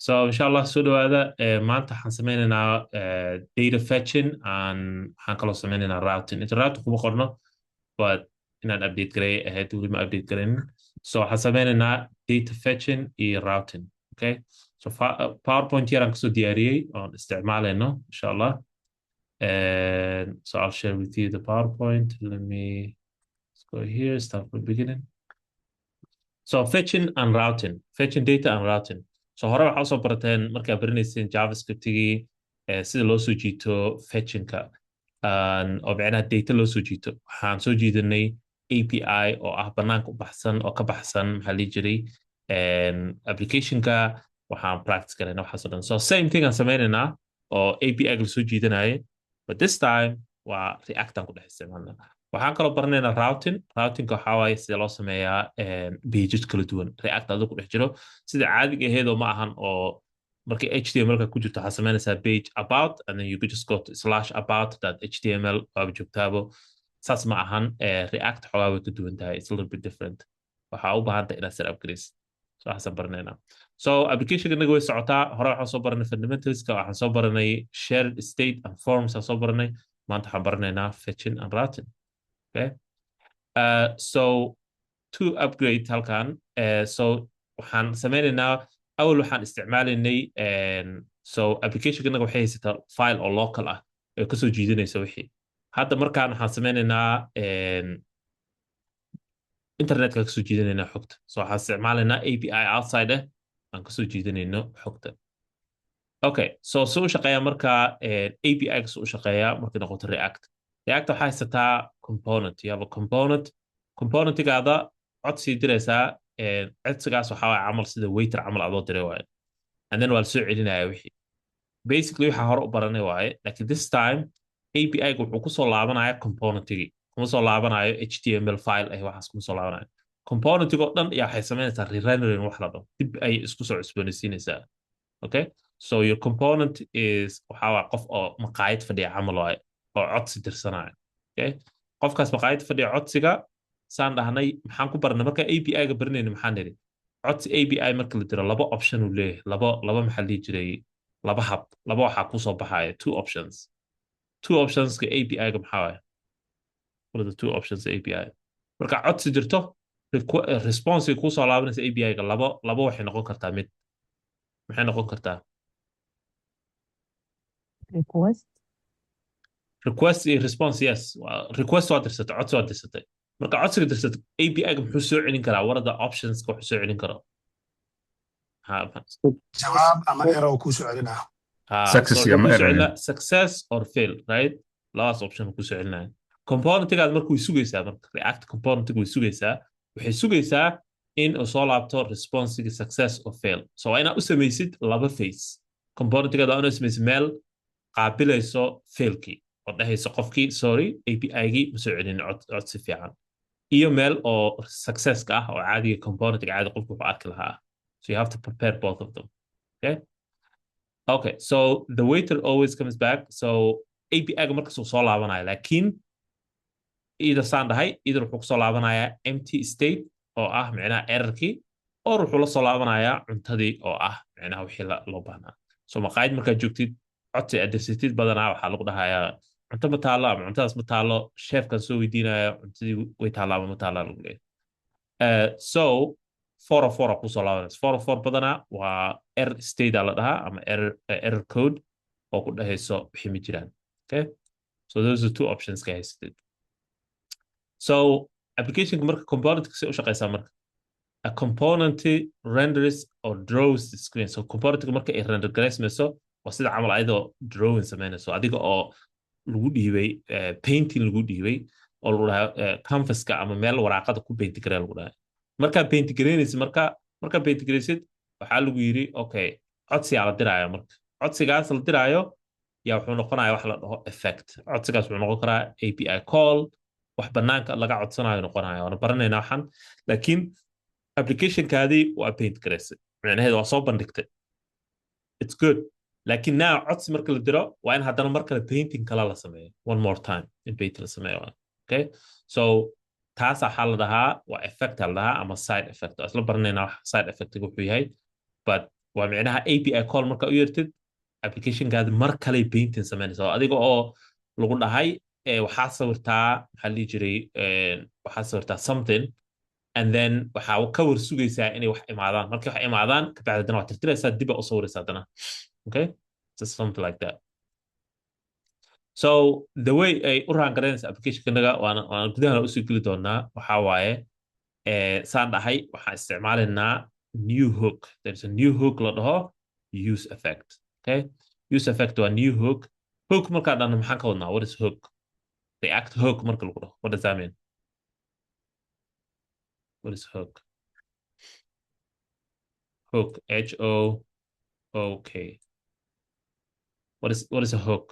So inshallah soo dhawaada maanta waxaan sameynaynaa data fetching waxaan kaloo sameynaynaa routing inta routing kuma qorno but inaan update gareey ahayd weli ma update gareyn so waxaan sameynaynaa data fetching iyo routing okay so powerpoint yaraan kasoo diyaariyey oon isticmaalayno inshallah so I'll share with you the PowerPoint. Let me go here, start from the beginning. So fetching and routing, fetching data and routing. So hore waxaa soo barateen markaa baranayseen JavaScript-gii sida loo soo jiito fetching-ka oo micnaha data loo soo jiito. Waxaan soo jiidanay API oo ah banaanka u baxsan oo ka baxsan maxaa la jiray application-ka waxaan practice garayna waxaas oo dhan. So same thing aan sameynaynaa oo API-ga la soo jiidanayay but this time waa React aan ku dhex isticmaalnaa. waxaan kaloo baranaynaa routingka waxaa waaye sida loo sameeyaa pages kala duwan react adoo ku dhex jiro sida caadiga aheedoo ma ahan oo markay html-ka ku jirto waxaa samaynaysaa page about and then you could just go to /about.html waaba joogtaabo saas ma ahan react xoogaa way ka duwan tahay it's a little bit different waxaa u baahan tahay inaad set up garaysid so waxaasaan baranaynaa so application-ka inaga way socotaa hore waxaan soo baranay fundamentalska waxaan soo baranay shared state and forms aan soo baranay maanta waxaan baranaynaa fetching and routing. Okay. So to upgrade halkan, so waxaan sameynaynaa awal waxaan isticmaalaynay so application-kana waxay haysataa file oo local ah ee kasoo jiidanaysa wixii hadda markaan waxaan sameynaynaa internetka kasoo jiidanaynaa xogta so waxaan isticmaalaynaa API outside aan kasoo jiidanayno xogta okay so u shaqeeya markaa API kasoo u shaqeeya markay noqoto React waxaa haysataa component you have a componentigaada codsii diraysaa codsigaas waxaa waaye camal sida waiter camal adoo diray waaye and then waa la soo celinaya wixii basically waxaa hore u baranay waaye laakiin this time API-ga wuxuu kusoo laabanaya componentigii kuma soo laabanayo HTML file waxaas kuma soo laabanayo componentigoo dhan ayaa waxay samaynaysaa re-rendering wax la dhaho dib ayay isku soo cusboonaysiinaysaa okay so your component is waxaa waa qof oo maqaayad fadhiya camal waaye oo codsi dirsanaya okay qofkaas maqaayad fadhiya codsiga saan dhahnay maxaan ku barnay marka API-ga baranayna maxaan niri codsi API marka la diro laba option uu leeyahay laba maxaa la jiray laba hab laba waxaa ku soo baxaya two optionska API-ga maxaa waaye what are the two options API marka codsi jirto response ku soo laabanaysa API-ga laba waxay noqon kartaa mid maxay noqon kartaa request iyo response yes request waa dirsatay codsi waa dirsatay marka codsiga dirsatay API-ga muxuu soo celin karaa warada optionska wuxuu soo celin karo jawaab ama error ku soo celinaa success or fail right labadaas option ku soo celinaya componentigaad marka way sugaysaa marka react componentiga way sugaysaa waxay sugaysaa in uu soo laabto responsiga success or fail so waa inaad u samaysid laba phase componentigaad waa inaad samaysid meel qaabilayso failkii oo dhahayso qofkii sorry API-gii ma soo celin codsi fiican iyo meel oo success-ka ah oo caadiga component-ga caadi qofku wuxuu arki lahaa so you have to prepare both of them okay so the waiter always comes back so API-ga markasuu soo laabanayo laakiin either saan dhahay either wuxuu kusoo laabanayaa empty state oo ah micnaha errorkii or wuxuu la soo laabanayaa cuntadii oo ah micnaha wixii loo baahnaa so maqaayad markaad joogtid codsi adersatid badanaa waxaa lagu dhahayaa cunto ma taalo ama cuntadaas ma taalo sheefkan soo weydiinaya cuntadii way taallaa ama ma taallaa lagu leeyahay so 404 kusoo laabanaysa 404 badanaa waa error state la dhahaa ama error code oo ku dhahayso wixii ma jiraan okay so those are two options ka haysatid so application-ka marka component-ka si u shaqaysaa marka a component renders or draws the screen so component-ka marka ay render garaysmayso waa sida camal ayadoo drawing samaynayso adiga oo lagu dhiibay painting lagu dhiibay oo lagu dhahay canvas-ka ama meel waraaqada ku paint garee lagu dhahay markaa paint garaynaysid markaa paint garaysid waxaa lagu yiri okay codsigaa la diraayo marka codsigaas la diraayo yaa wuxuu noqonayaa wax la dhaho effect codsigaas wuxuu noqon karaa API call wax banaanka laga codsanayo noqonayo waana baranaynaa waxan laakiin application-kaadii waa paint garaysay macnaheedu waa soo bandhigtay it's good laakiin now codsi marka la diro waa in haddana mar kale painting kala la sameeyo one more time in paint la sameeyo okay so taas waxaa la dhahaa waa effect la dhahaa ama side effect isla baranaynaa wax side effect wuxuu yahay but waa micnaha API call marka u yeertid applicationkaadi mar kale painting samaynaysa adiga oo lagu dhahay waxaa sawirtaa maxaa la dhihi jiray waxaa sawirtaa something and then waxaa ka war sugaysaa inay wax imaadaan markay wax imaadaan kabacdi haddana waa tirtiraysaa dib u sawiraysaa haddana okay just something like that so the way ay u raangaraynaysa applicationkanaga waan gudaha usoo geli doonaa waxaa waaye saan dhahay waxaan isticmaalaynaa new hook there is a new hook la dhaho use effect okay use effect waa new hook hook markaa dhana maxaan ka wadnaa what is hook react hook marka lagu dhaho what does that mean what is hook hook H-O-O-K what is a hook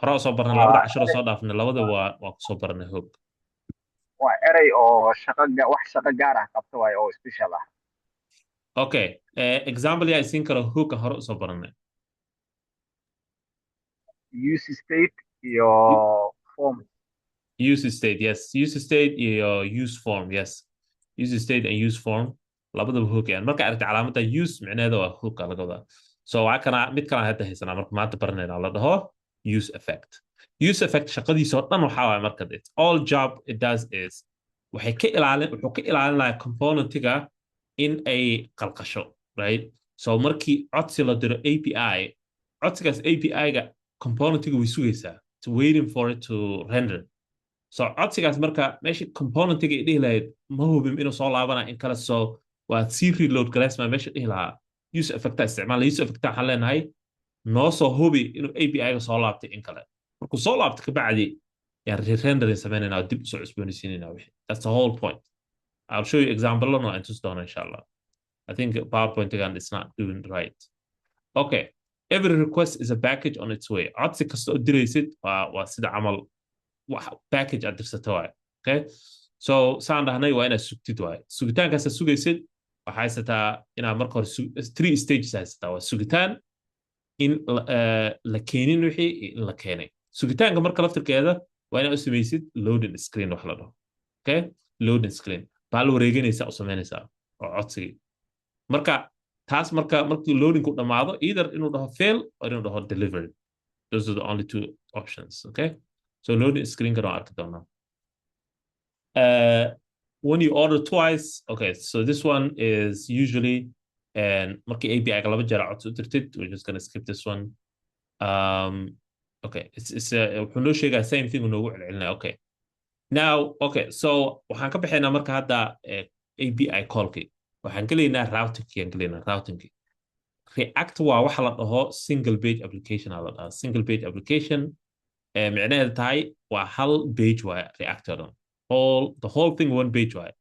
hore soo barnay labada casharo soo dhaafnay labada waa ku soo barnay hook waa erey oo wax shaqo gaar ah qabta waayo oo special ah okay example yaa isiin karo hooka hore usoo barnay use state iyo form use state yes use state iyo use form yes use state and use form labadaba hook yani marka aragtay calaamadda use micnaheeda waa hooka laga wadaa so waa kana mid kale hadda haysanaa marka maanta baranayna la dhaho use effect use effect shaqadiisa oo dhan waxaa waaye marka it's all job it does is wuxuu ka ilaalinayaa componentiga in ay qalqasho right so markii codsi la diro API codsigaas API-ga componentiga way sugaysaa it's waiting for it to render so codsigaas marka meeshii componentiga ay dhihi lahayd ma hubin inuu soo laabana in kale so waa sii reload garaysmaa meesha dhihi lahaa use effecta isticmaala use effecta waxaan leenahay noo soo hubi inuu API-ga soo laabtay in kale markuu soo laabto kabacdi yaan re-rendering samaynayna oo dib usoo cusboonaysiinayna wixii that's the whole point I'll show you example no and just done inshallah I think PowerPoint again is not doing right okay every request is a package on its way codsi kasta oo diraysid waa sida camal wax package aad dirsato waay okay so saan dhahnay waa inaad sugtid waay sugitaankaas aad sugaysid waxaa haysataa inaad marka hore 3 stages haysataa waa sugitaan in la keenin wixii in la keenay sugitaanka marka laftirkeeda waa inaad u samaysid loading screen wax la dhaho okay loading screen baa la wareeganaysaa u samaynaysaa oo codsigii marka taas markii loadingku dhamaado either inuu dhaho fail or inuu dhaho delivered those are the only two options okay so loading screen kan arki doonaa when you order twice okay so this one is usually and markii API ga laba jeer codsi u dirtid we're just going to skip this one okay it's wuxuu noo sheegaa same thing noogu celcelinaya okay now okay so waxaan ka bixaynaa marka hadda API callkii waxaan gelaynaa routingkii routingkii react waa waxa la dhaho single page application la dhahaa single page application micnaheedu tahay waa hal page waaye react oo dhan the whole thing one page waaye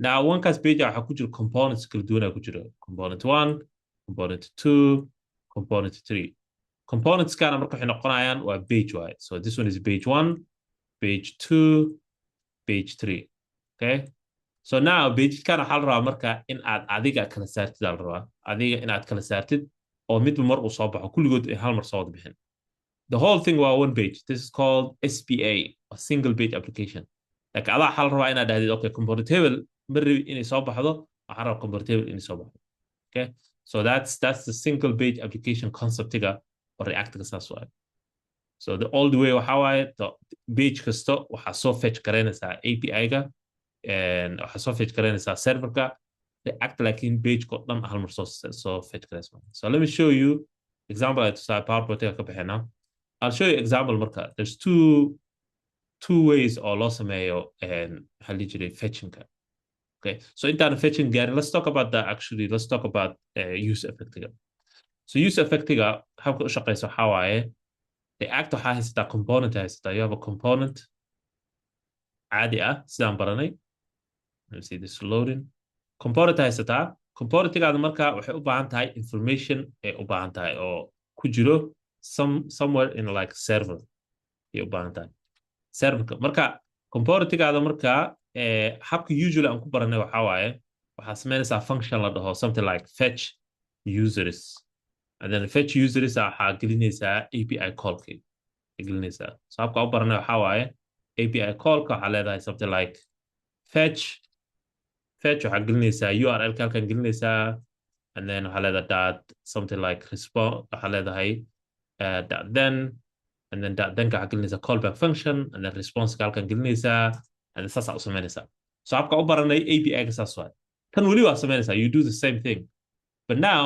now onekaas page waxaa ku jira components kala duwanaa ku jira component 1 component 2 component 3 components kana marka waxay noqonayaan waa page waaye so this one is page 1 page 2 page 3 okay so now page kana waxaa la rabaa marka in aad adiga kala saartid la rabaa adiga in aad kala saartid oo midba mar uu soo baxo kulligood ay hal mar soo wada bixin the whole thing waa one page this is called SPA a single page application like adaa waxaa la rabaa inaad dhahdid okay comportable ma rabi inay soo baxdo waxaan rabaa comportable inay soo baxdo okay so that's the single page application conceptiga oo reactga saas waaye so the old way waxaa waaye page kasta waxaa soo fetch garaynaysaa API-ga waxaa soo fetch garaynaysaa serverka react laakiin page-ko dhan hal mar soo fetch garaysmaa so let me show you example ay tusaa PowerPoint-ga ka bixinaa I'll show you example marka there's two ways oo loo sameeyo maxaa la jiray fetchingka okay so intaan fetching gaarin let's talk about let's talk about use effectiga so use effectiga habka u shaqeysa waxaa waaye react waxaa haysataa component haysataa you have a component caadi ah sidaan baranay let's see this loading component haysataa componentigaada marka waxay u baahan tahay information ay u baahan tahay oo ku jiro somewhere in like server ay u baahan tahay serverka marka componentigaada marka habka usually aan ku baranay waxaa waaye waxaa samaynaysaa function la dhaho something like fetch users and then fetch users waxaa gelinaysaa API callkii gelinaysaa so habka u baranay waxaa waaye API callka waxaa leedahay something like fetch waxaa gelinaysaa URL-ka halkan gelinaysaa and then waxaa leedahay dot something like response waxaa leedahay dot then and then dot then waxaa gelinaysaa callback function and then response halkan gelinaysaa and then saasaa u samaynaysaa so habka u baranay API-ga saas waay kan weli waa samaynaysaa you do the same thing but now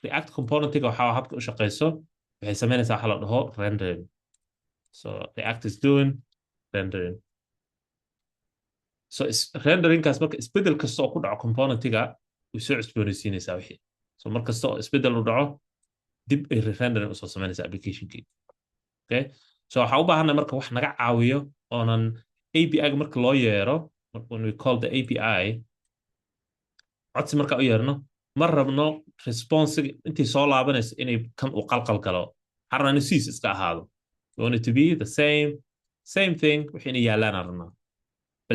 React component-ga waxaa habka u shaqeyso waxay samaynaysaa waxa la dhaho rendering so React is doing rendering so renderingkaas marka isbedel kasta oo ku dhaco component-ga way soo cusboonaysiinaysaa wixii so mar kasta oo isbedel u dhaco dib ay rendering usoo samaynaysaa application-kii okay so waxaa u baahanay marka wax naga caawiyo oonan API-ga marka loo yeero when we call the API codsi marka u yeerno ma rabno response intii soo laabanayso inay kan u qalqal galo harna inuu siis iska ahaado we want it to be the same thing wixii inay yaalaan rabnaa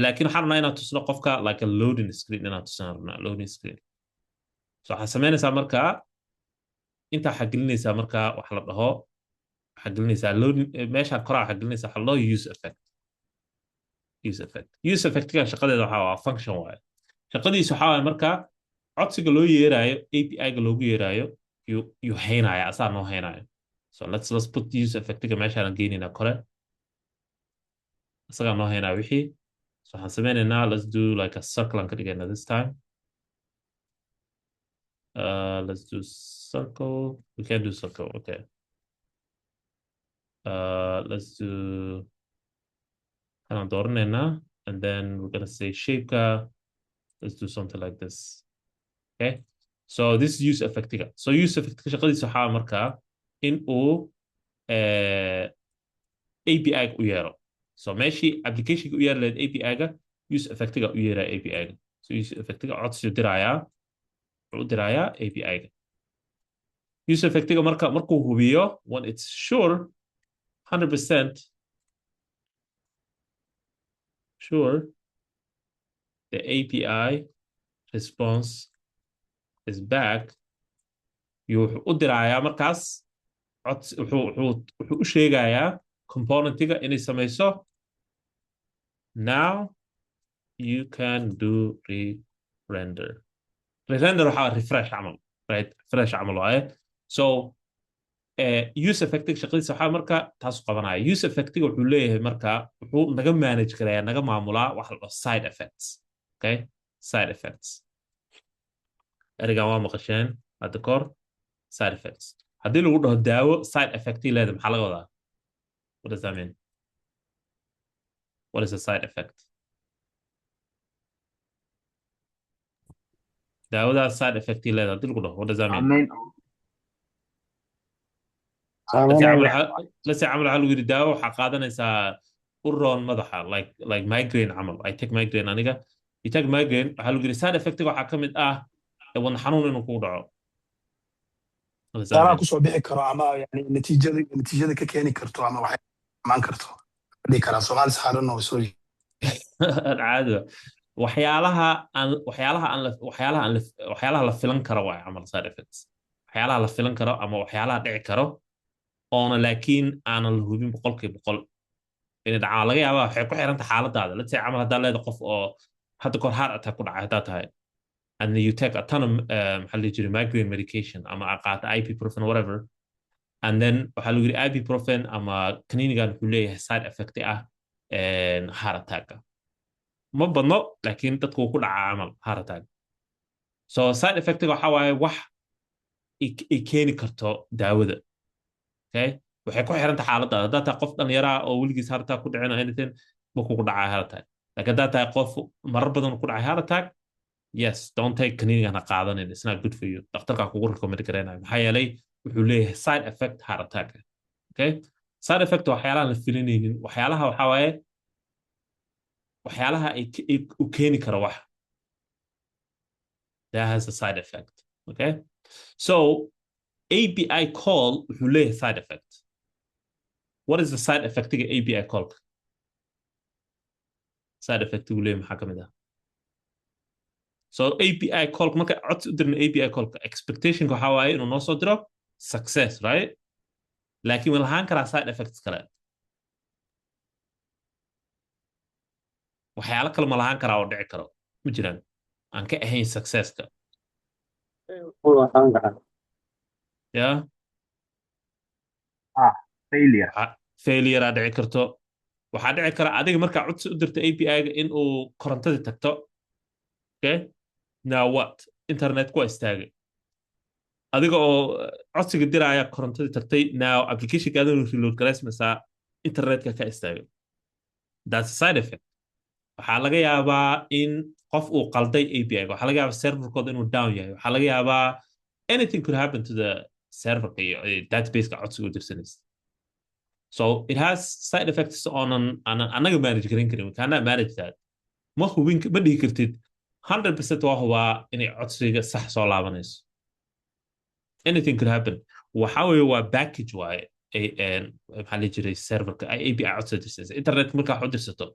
laakiin waxaan rabnaa inaan tusno qofka like a loading screen inaan tusno rabnaa loading screen so waxaa samaynaysaa markaa intaa waxaa gelinaysaa markaa wax la dhaho waxaa gelinaysaa loading meeshaan koraa waxaa gelinaysaa waxa la dhaho use effect-ga shaqadeeda waxaa waa function waaye shaqadiisu waxaa waaye markaa codsiga loo yeeraayo API-ga loogu yeeraayo yuu haynaya asaa noo haynayo so let's put use effect-ga meeshaan geynaynaa kore asagaa noo haynaya wixii so waxaan sameynaynaa let's do like a circle aan ka dhigayna this time let's do circle we can do circle okay let's do kanaan dooranaynaa and then we're gonna say shape-ka let's do something like this okay so this is use effect-ga so use effect-ga shaqadiisa waxaa markaa in uu API-ga u yeero so meeshii application-ga u yeeri lahayd API-ga use effect-ga u yeeraa API-ga so use effect-ga codsi dirayaa wuxuu u dirayaa API-ga use effect-ga markuu hubiyo when it's sure 100% sure the API response is back wuxuu u dirayaa markaas wuxuu u sheegayaa component-ga inay samayso now you can do re-render re-render waxaa refresh camal right refresh camal waaye so use effect-ga shaqadiisa waxaa marka taas qabanaya use effect-ga wuxuu leeyahay marka wuxuu naga manage karayaa naga maamulaa wax la dhaho side effects okay side effects erigan waa maqasheen hadda kor side effects haddii lagu dhaho daawo side effect-ii leedahay maxaa laga wadaa what does that mean what is a side effect daawadaas side effect-ii leedahay haddii lagu dhaho what does that mean let's say camal waxaa lagu yidhi daawo waxaa qaadanaysaa u roon madaxa like migraine camal I take migraine aniga you take migraine waxaa lagu yidhi side effect-ga waxaa ka mid ah wadna xanuun inuu kugu dhaco waxyaalaha kusoo bixi karo ama yani natiijada ka keeni karto ama waxay imaan karto dhihi karaa Soomaali saxaarana oo soo caadi waxyaalaha la filan karo waa camal side effects waxyaalaha la filan karo ama waxyaalaha dhici karo oona laakiin aanan la hubin 100% inay dhacaan laga yaabaa waxay ku xiran tahay xaaladaada let's say camal haddaa leedahay qof oo hadda kor heart attack ku dhacay haddaa tahay and you take a ton of migraine medication ama qaata ibuprofen or whatever and then waxaa lagu yidhi ibuprofen ama kaniinigan wuxuu leeyahay side effect ah heart attack ma badno laakiin dadku ku dhacaa camal heart attack so side effect-ga waxaa waaye wax ay keeni karto daawada okay waxay ku xiran tahay xaaladaada haddaa tahay qof dhallinyara oo weligiis heart attack ku dhicin anything ma kugu dhacaa heart attack laakiin haddaa tahay qof marar badan ku dhacay heart attack yes don't take kaniinigan ha qaadanin it's not good for you dhakhtarkaa kugu recommend gareynayo maxaa yeelay wuxuu leeyahay side effect heart attack okay side effect waxyaalaha la filinaynin waxyaalaha waxaa waaye waxyaalaha u keeni kara wax that has a side effect okay so API call wuxuu leeyahay side effect what is the side effect of API call side effect uu leeyahay maxaa kamid ah so API call marka codsi u dirna API call expectation waxa waaye inuu noo soo diro success right laakiin wala haan karaa side effects kale waxyaalo kale ma lahaan karaa oo dhici karo ma jiraan aan ka ahayn success-ka yeah ah failure. failure aa dhici karto waxaa dhici kara adiga markaa codsi u dirta API-ga in uu korontadii tagto okay now what internet ku istaagay adiga oo codsiga diraya korontadii tagtay now application-kaada inuu reload garaysmaysaa internetka ka istaagay that's a side effect waxaa laga yaabaa in qof uu qalday API-ga waxaa laga yaabaa serverkooda inuu down yahay waxaa laga yaabaa anything could happen to the serverka iyo database-ka codsiga u dirsanaysa so it has side effects oonan anaga manage garan karin we cannot manage that ma dhihi kartid 100% waa hubaa inay codsiga sax soo laabanayso anything could happen waxa weeye waa package waaye maxaa la jiray serverka API codsi dirsanaysa internet markaa wax u dirsato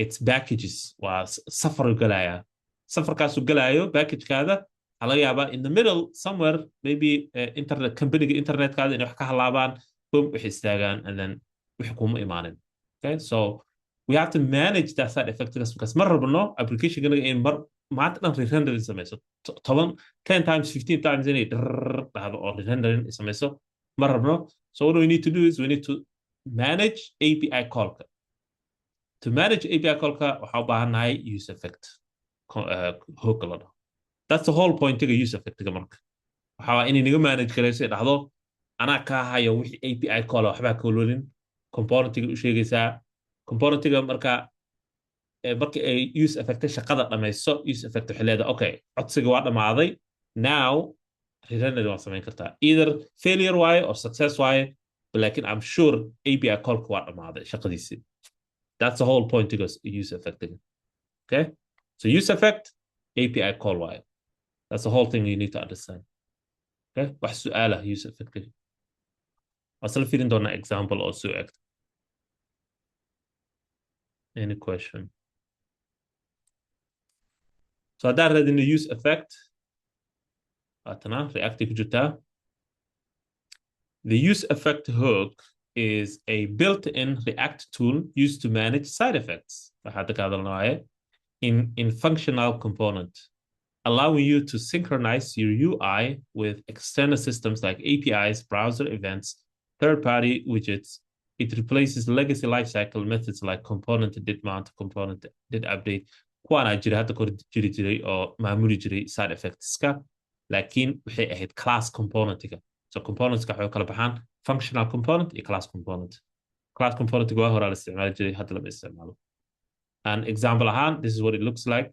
it's packages waa safar galaya safarkaasu galayo packagekaada waxaa laga yaabaa in the middle somewhere maybe internet companyga internetkaada inay wax ka halaabaan boom waxay istaagaan and then wix kuma imaanin okay so we have to manage that side effect because mar rabno application-ganaga in mar maanta dhan re-rendering samayso 10 times 15 times inay dhahdo oo re-rendering samayso mar rabno so what we need to do is we need to manage API callka to manage API callka waxaa u baahannahay use effect hook la dhaho that's the whole point-ga use effect-ga marka waxaa waa inay naga manage garayso ay dhahdo anaa kaa hayo wixii API call waxbaa ka walwalin component-ga u sheegaysaa component-ga marka ay use effect shaqada dhamayso use effect waxay leedahay okay codsiga waa dhamaaday now re-rendering waa samayn kartaa either failure waaye or success waaye but laakiin I'm sure API callka waa dhamaaday shaqadiisii that's the whole point to use effect. Okay? So use effect, API call wire. That's the whole thing you need to understand. Okay? What's the use effect? I'll feed into an example also. Any question? So that in the use effect. Reactive juta. The use effect hook is a built-in React tool used to manage side effects. In functional component, allowing you to synchronize your UI with external systems like APIs, browser events, third-party widgets. It replaces legacy lifecycle methods like component did mount, component did update. Kuwana jira hadda kor jiri jiray oo maamuli jiray side effectska laakiin waxay ahayd class component-ga so components-ka waxay kala baxaan functional component iyo class component class component-ga waa hore la isticmaali jiray hadda lama isticmaalo an example ahaan this is what it looks like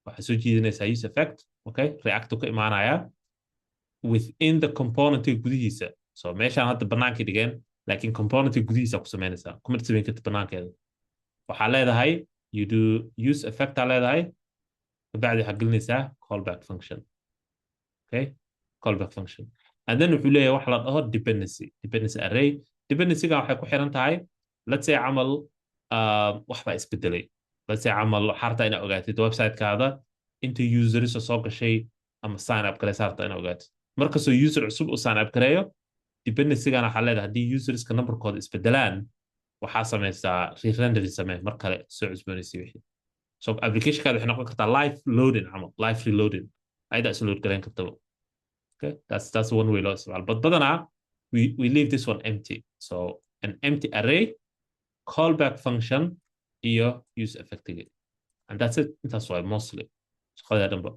waxay soo jiidanaysaa use effect okay react ka imaanaya within the component-ga gudihiisa so meeshaan hadda banaanka dhigeen laakiin component-ga gudihiisa ku samaynaysaa kuma samayn karta banaankeeda waxaa leedahay you do use effect aa leedahay kabacdi waxaa gelinaysaa callback function okay callback function and then wuxuu leeyahay wax la dhaho dependency array dependency-ga waxay ku xiran tahay let's say camal wax baa isbedelay let's say camal xarta inaad ogaatid website-kaada inta users soo gashay ama sign up galaysa harta inaad ogaatid markastoo user cusub u sign up gareeyo dependency-gana waxaa leedahay haddii userska numberkooda isbedelaan waxaa samaysaa re-rendering samee mar kale soo cusboonaysi wixii so application-kaada waxay noqon kartaa live loading camal live reloading ayadaa is load garayn kartaba okay that's one way loo isticmaalo but badanaa we leave this one empty so an empty array callback function iyo use effect and that's it that's why mostly shaqada dhanba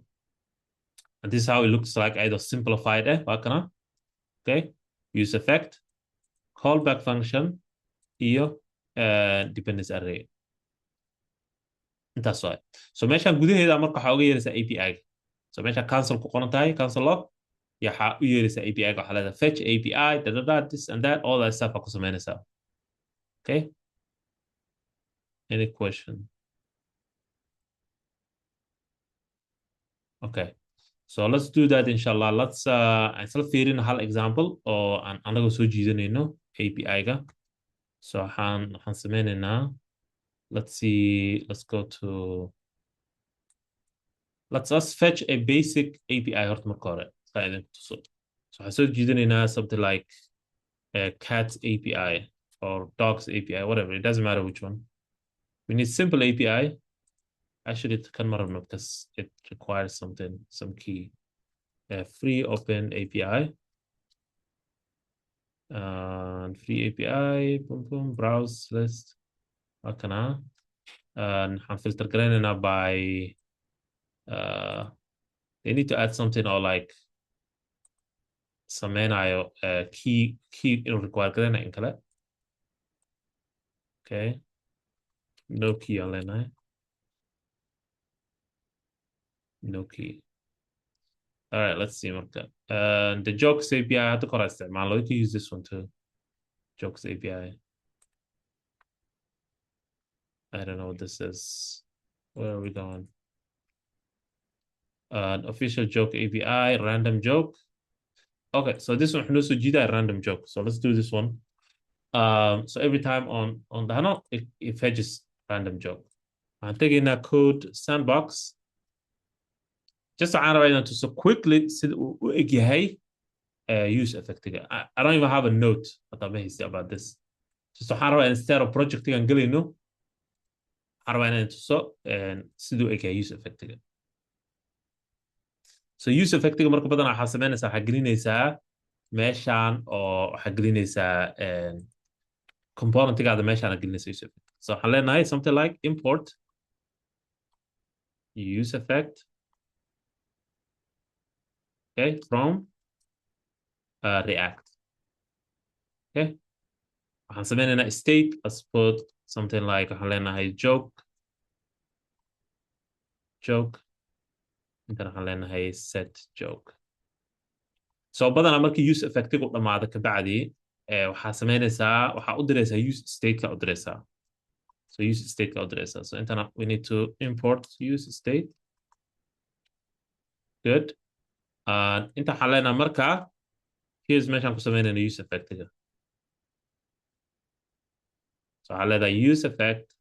and this is how it looks like either simplified wakana okay use effect callback function iyo dependency array intaas waay so meeshaan gudaheeda marka waxaa uga yeeraysaa API so meesha cancel ku qoran tahay cancel log waxaa u yeeraysaa API waxaa leedahay fetch API this and that all that stuff ku samaynaysaa okay any question okay so let's do that inshallah let's isla fiirina hal example oo aan anaga soo jiidanayno API-ga so waxaan sameynaynaa let's see let's go to let's fetch a basic API horta marka hore so waxaan soo jiidanaynaa something like cats API or dogs API whatever it doesn't matter which one we need simple API actually it can matter because it requires some key free open API. Free API, boom, boom, browse list. Halkana. Waxaan filter garaynaynaa by they need to add something or like sameynayo key inuu require garayna in kale. Okay. No key aan leenahay. No key. All right, let's see marka. The jokes API hadda kor isticmaalo. You can use this one too. Jokes API. I don't know what this is. Where are we going? Official joke API, random joke. Okay, so this one knows a random joke. So let's do this one. So every time on the handle, it fetches random joke. I'm taking that code sandbox. Just to analyze to so quickly use effect. I don't even have a note about this. Just to analyze instead of project and gelino. Analyze so and use effect. So use effect marka badan waxa sameynaysaa waxa gelinaysaa meeshan oo waxa gelinaysaa component-gaada meeshan gelinaysaa use effect. So waxaan leenahay something like import use effect, okay, from React. Okay, waxaan sameynaynaa state, let's put something like waxaan leenahay joke, intan waxaan leenahay set joke. So badanaa markii use effect-igu dhamaado ka bacdi waxaa sameynaysaa waxaa u diraysaa use state-ka u diraysaa. So use state address. So internet, we need to import use state. Good. Inta xalena marka here's meeshan ku sameynayna use effect. So xalada use effect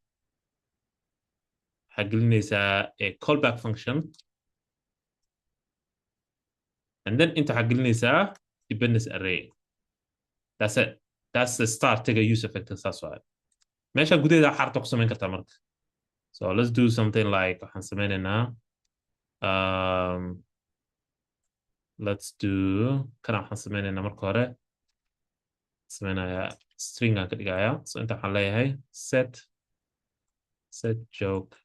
xagelinaysa a callback function. And then inta xagelinaysa dependence array. That's it. That's the start to use effect. That's why. meesha gudaheeda xarta ku sameyn kartaa marka. So let's do something like waxaan sameynaynaa let's do kana waxaan sameynaynaa marka hore sameynaya string aan ka dhigaya. So inta waxaan leeyahay set joke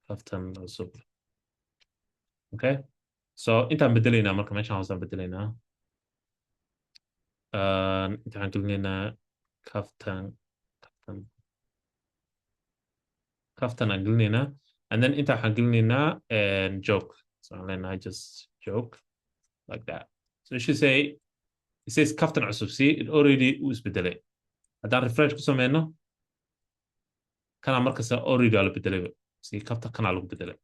kaftan cusub. Okay, so intaan bedelaynaa marka meeshan hoosaan bedelaynaa inta waxaan gelinaynaa kaftan aan gelinaynaa and then inta waxaan gelinaynaa joke. So I'm leenahay just joke like that. So you should say it says kaftan cusub. See, it already was bedelay. Haddaan refresh ku sameyno kana markasta already waa la bedelay. See, kaftan kana lagu bedelay.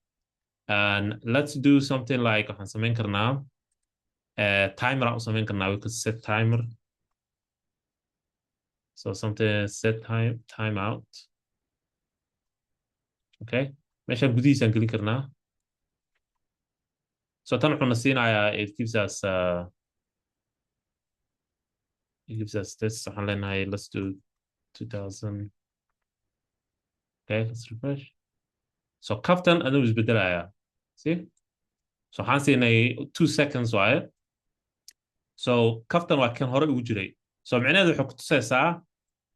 And let's do something like waxaan sameyn karnaa timer aan u sameyn karnaa. We could set timer. So something set time out. Okay, meesha gudihiisaan gelin karnaa. So tan wuxuuna siinayaa it gives us this. waxaan leenahay let's do 2000. Okay, let's refresh. So kaftan aduu isbedelaya. See? So waxaan siinay 2 seconds waaye. So kaftan waa kan hore ugu jiray. So micnaheedu wuxuu ku tusaysaa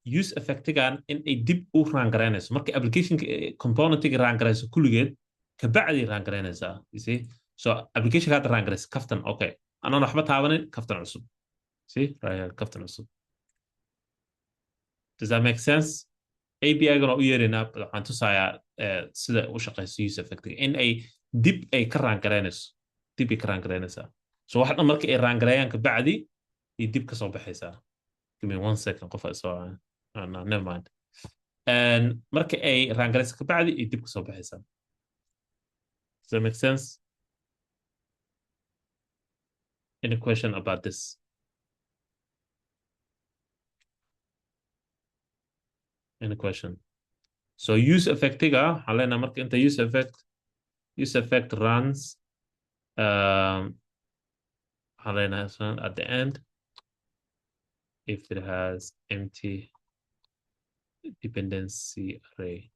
use effect-gan in ay dib u raan garaynayso. Marka application-ka component-ga raan garayso kulligeed ka bacdi raan garaynaysaa. You see? So application-ka hadda raan garayso kaftan. Okay. Anaan waxba taabanin kaftan cusub. See? Right here, kaftan cusub. Does that make sense? API-gana u yeeraynaa waxaan tusayaa sida u shaqayso use effect-ga in ay dib ay ka raan garaynayso. Dib ay ka raan garaynaysaa. So wax dhan marka ay raan garayaan ka bacdi ay dib ka soo baxaysaa. Give me 1 second qof ay soo no, never mind. And marka ay raan garayso ka bacdi ay dib ka soo baxaysaa. Does that make sense? Any question about this? Any question? So use effect-ga xalena marka inta use effect runs xalena at the end if it has empty dependency array.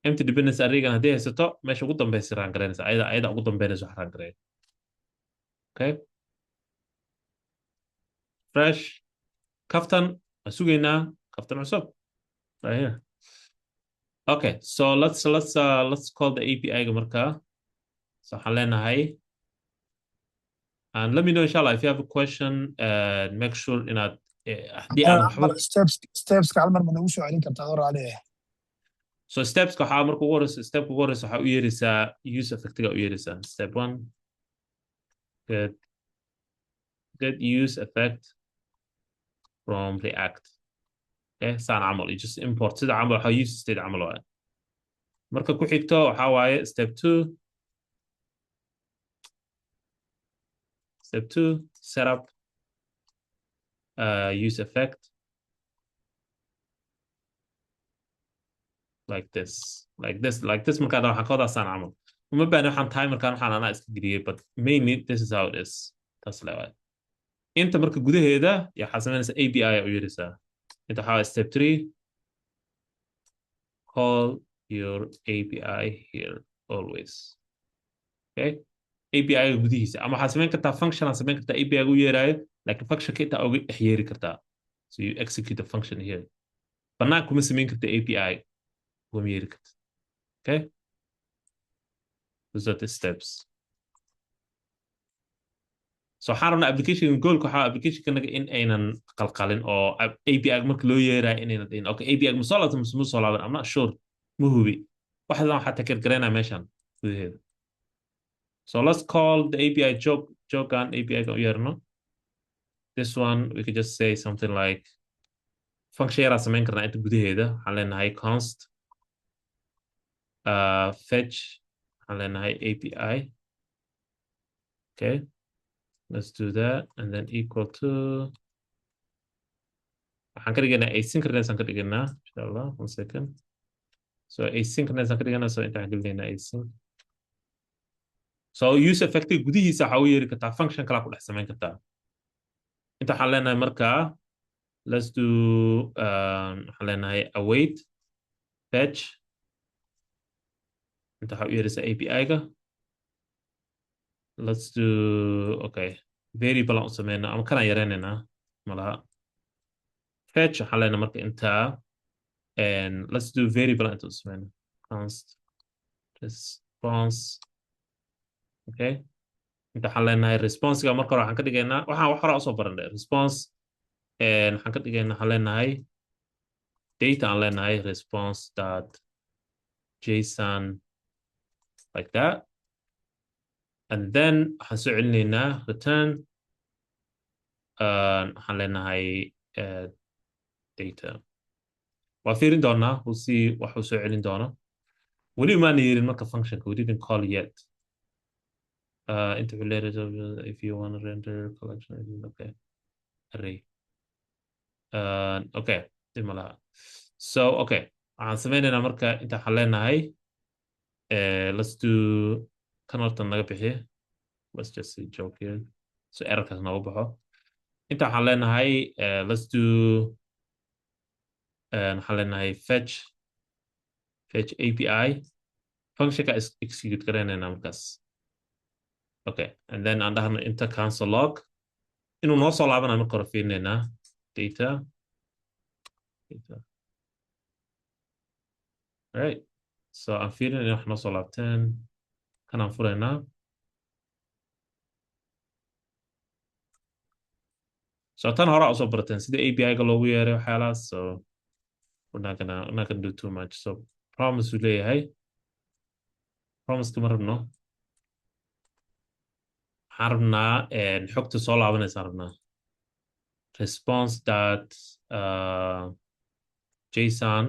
empty dependency arraygan haddii haysato meesha ugu dambaysa raan garaynaysa ayada ugu dambaynaysa wax raan gareyn. Okay, fresh kaftan waan sugaynaa kaftan cusub right here. Okay, so let's call the API ga markaa. So waxaan leenahay, and let me know inshallah if you have a question, make sure inaad haddii aan waxba steps hal mar ma nagu soo celin kartaa hor alee. So steps waxaa marka ugu horeysa step ugu horeysa waxaa u yeeraysaa use effectiga u yeeraysaa. Step 1 get use effect from React. Okay, saan camal you just import sida camal waxaa use state camal waaye. Marka ku xigto waxaa waaye step 2 set up use effect like this markaan waxaan ka wadaa saan camal. Uma baahni waxaan tahay markaan waxaan anaa iska geliyay, but mainly this is how it is. Taas leewaay. Inta marka gudaheeda waxaa samaynaysa API u yeeraysaa. Inta waxaa waaye step 3 call your API here always. Okay, API gudihiisa ama waxaa samayn kartaa function aan samayn kartaa API u yeeraayo, laakiin functionka intaa uga dhex yeeri kartaa. So you execute the function here. Bannaan kuma samayn karta API kuma yeeri karta. Okay, those are the steps. So waxaan rabnaa application goalka waxaa applicationkanaga in aynan qalqalin oo API marka loo yeerayo inaynan dhihin okay API ma soo laabtan ma soo laaban, I'm not sure, ma hubi waxdan waxaa takir garaynaa meeshan gudaheeda. So let's call the API jogan API ga u yeerno. This one we could just say something like function yaraa samayn karnaa inta gudaheeda. Waxaan leenahay const fetch, waxaan leenahay API. Okay, let's do that and then equal to waxaan ka dhiganaa asynchronous aan ka dhiganaa inshallah. 1 second. So asynchronous aan ka dhiganaa, so inta waxaan gelinaynaa async. So use effective gudihiisa waxaa u yeeri kartaa function kala ku dhex samayn kartaa. Inta waxaan leenahay markaa let's do waxaan leenahay await fetch. Inta waxaa u yeeraysaa API ga. Let's do okay variable aan u sameynaa ama kanaan yareynaynaa malaha. Fetch waxaan leenahay marka inta and let's do variable aan inta u sameynaa const response. Okay, inta waxaan leenahay response-ga marka hore waxaan ka dhigaynaa waxaan wax hore usoo baranay response, and waxaan ka dhigaynaa waxaan leenahay data aan leenahay response dot json like that, and then waxaan soo celinaynaa return waxaan leenahay data. waa fiirin doonaa we'll see wax uu soo celin doono. weli maana yeerin marka functionka we didn't call yet. Into related if you want to render collection. Okay, array. Okay, so okay waxaan sameynaynaa marka inta waxaan leenahay let's do kan horta naga bixi. Let's just say joke here so errorkaas nooga baxo. Inta waxaan leenahay let's do waxaan leenahay fetch API functionka execute garaynaynaa markaas. Okay, and then aan dhahno inta cancel log inuu noo soo laabana marka hore fiirinaynaa data. Right, so aan fiirinayna wax noo soo laabteen kan aan furaynaa. So tan hore usoo barateen sida API ga loogu yeeray waxyaalahaas, so we're not gonna do too much. So promise uu leeyahay promise kama rabno. waxaan rabnaa xogta soo laabanaysa rabnaa response dot json.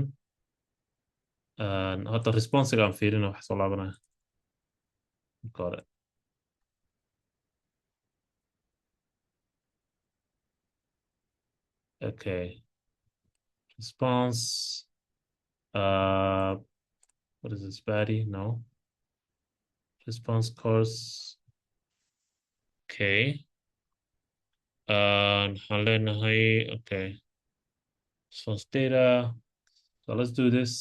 Horta responsiga aan fiirino wax soo laabanaya got it. Okay, response what is this body? No response course. Okay, waxaan leenahay okay source data. So let's do this.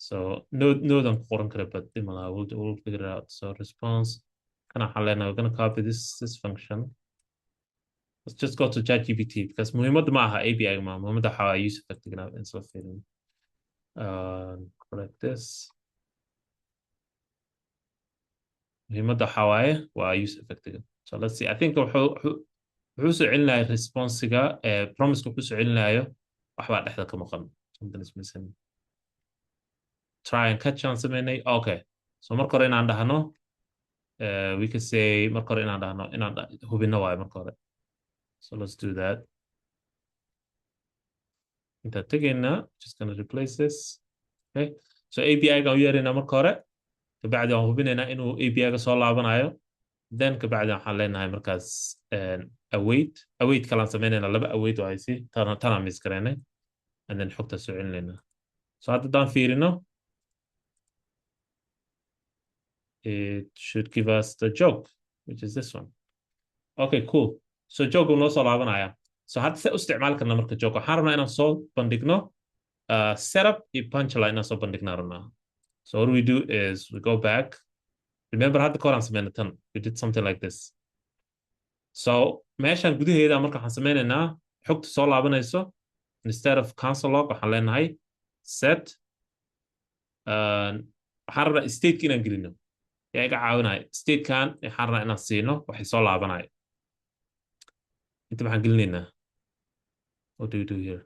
so node aan ku qoran kara but we'll figure it out. So response kana waxaan leenahay we're gonna copy this function. Let's just go to ChatGPT because muhiimadda ma aha API ma muhiimadda waxaa waaye use effect in soo fiirin. Correct this. muhiimadda waxaa waaye waa use effectiga. So let's see. I think wuxuu soo celinayo responsiga promiseka wuxuu soo celinayo waxbaa dhexda ka maqan. Something is missing. Try and catch aan sameynay. Okay. So marka hore inaan dhahno we can say marka hore inaan dhahno inaan hubino waayo marka hore. So let's do that. Inta tegayna just gonna replace this. Okay. So API-ga u yeerayna marka hore kabacdi aan hubinaynaa inuu API-ga soo laabanayo then kabacdi waxaan leenahay markaas await kalaan sameynayna laba await oo aysi tanaan miss garaynay and then xogta soo celinayna. So hadda haddaan fiirino it should give us the joke which is this one. Okay, cool. So joke uu noo soo laabanaya. So hadda se u isticmaali karna marka joke waxaan rabnaa inaan soo bandhigno setup iyo punchline inaan soo bandhignaa rabnaa. So what we do is we go back. Remember hadda kahor aan sameynay tan. We did something like this. So meeshaan gudaheeda marka waxaan sameynaynaa xogta soo laabanayso instead of console log waxaan leenahay set waxaan rabnaa state inaan gelino yaa iga caawinaya statekan waxaan rabnaa inaan siino waxay soo laabanaya inta waxaan gelinaynaa what do we do here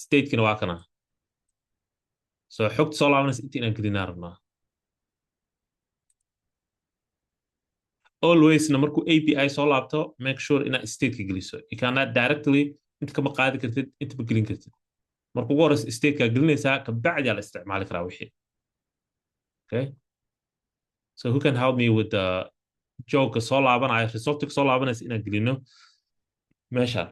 statekina waa kana so xogta soo laabanaysa inta inaan gelinaa rabnaa alwaysna markuu API soo laabto make sure inaad stateka geliso you cannot directly inta kama qaadi kartid inta ma gelin kartid marka ugu horeysa stateka gelinaysaa kabacdi aa la isticmaali karaa wixii okay so who can help me with the joke soo laabanaya resultka soo laabanaysa inaan gelino meeshaan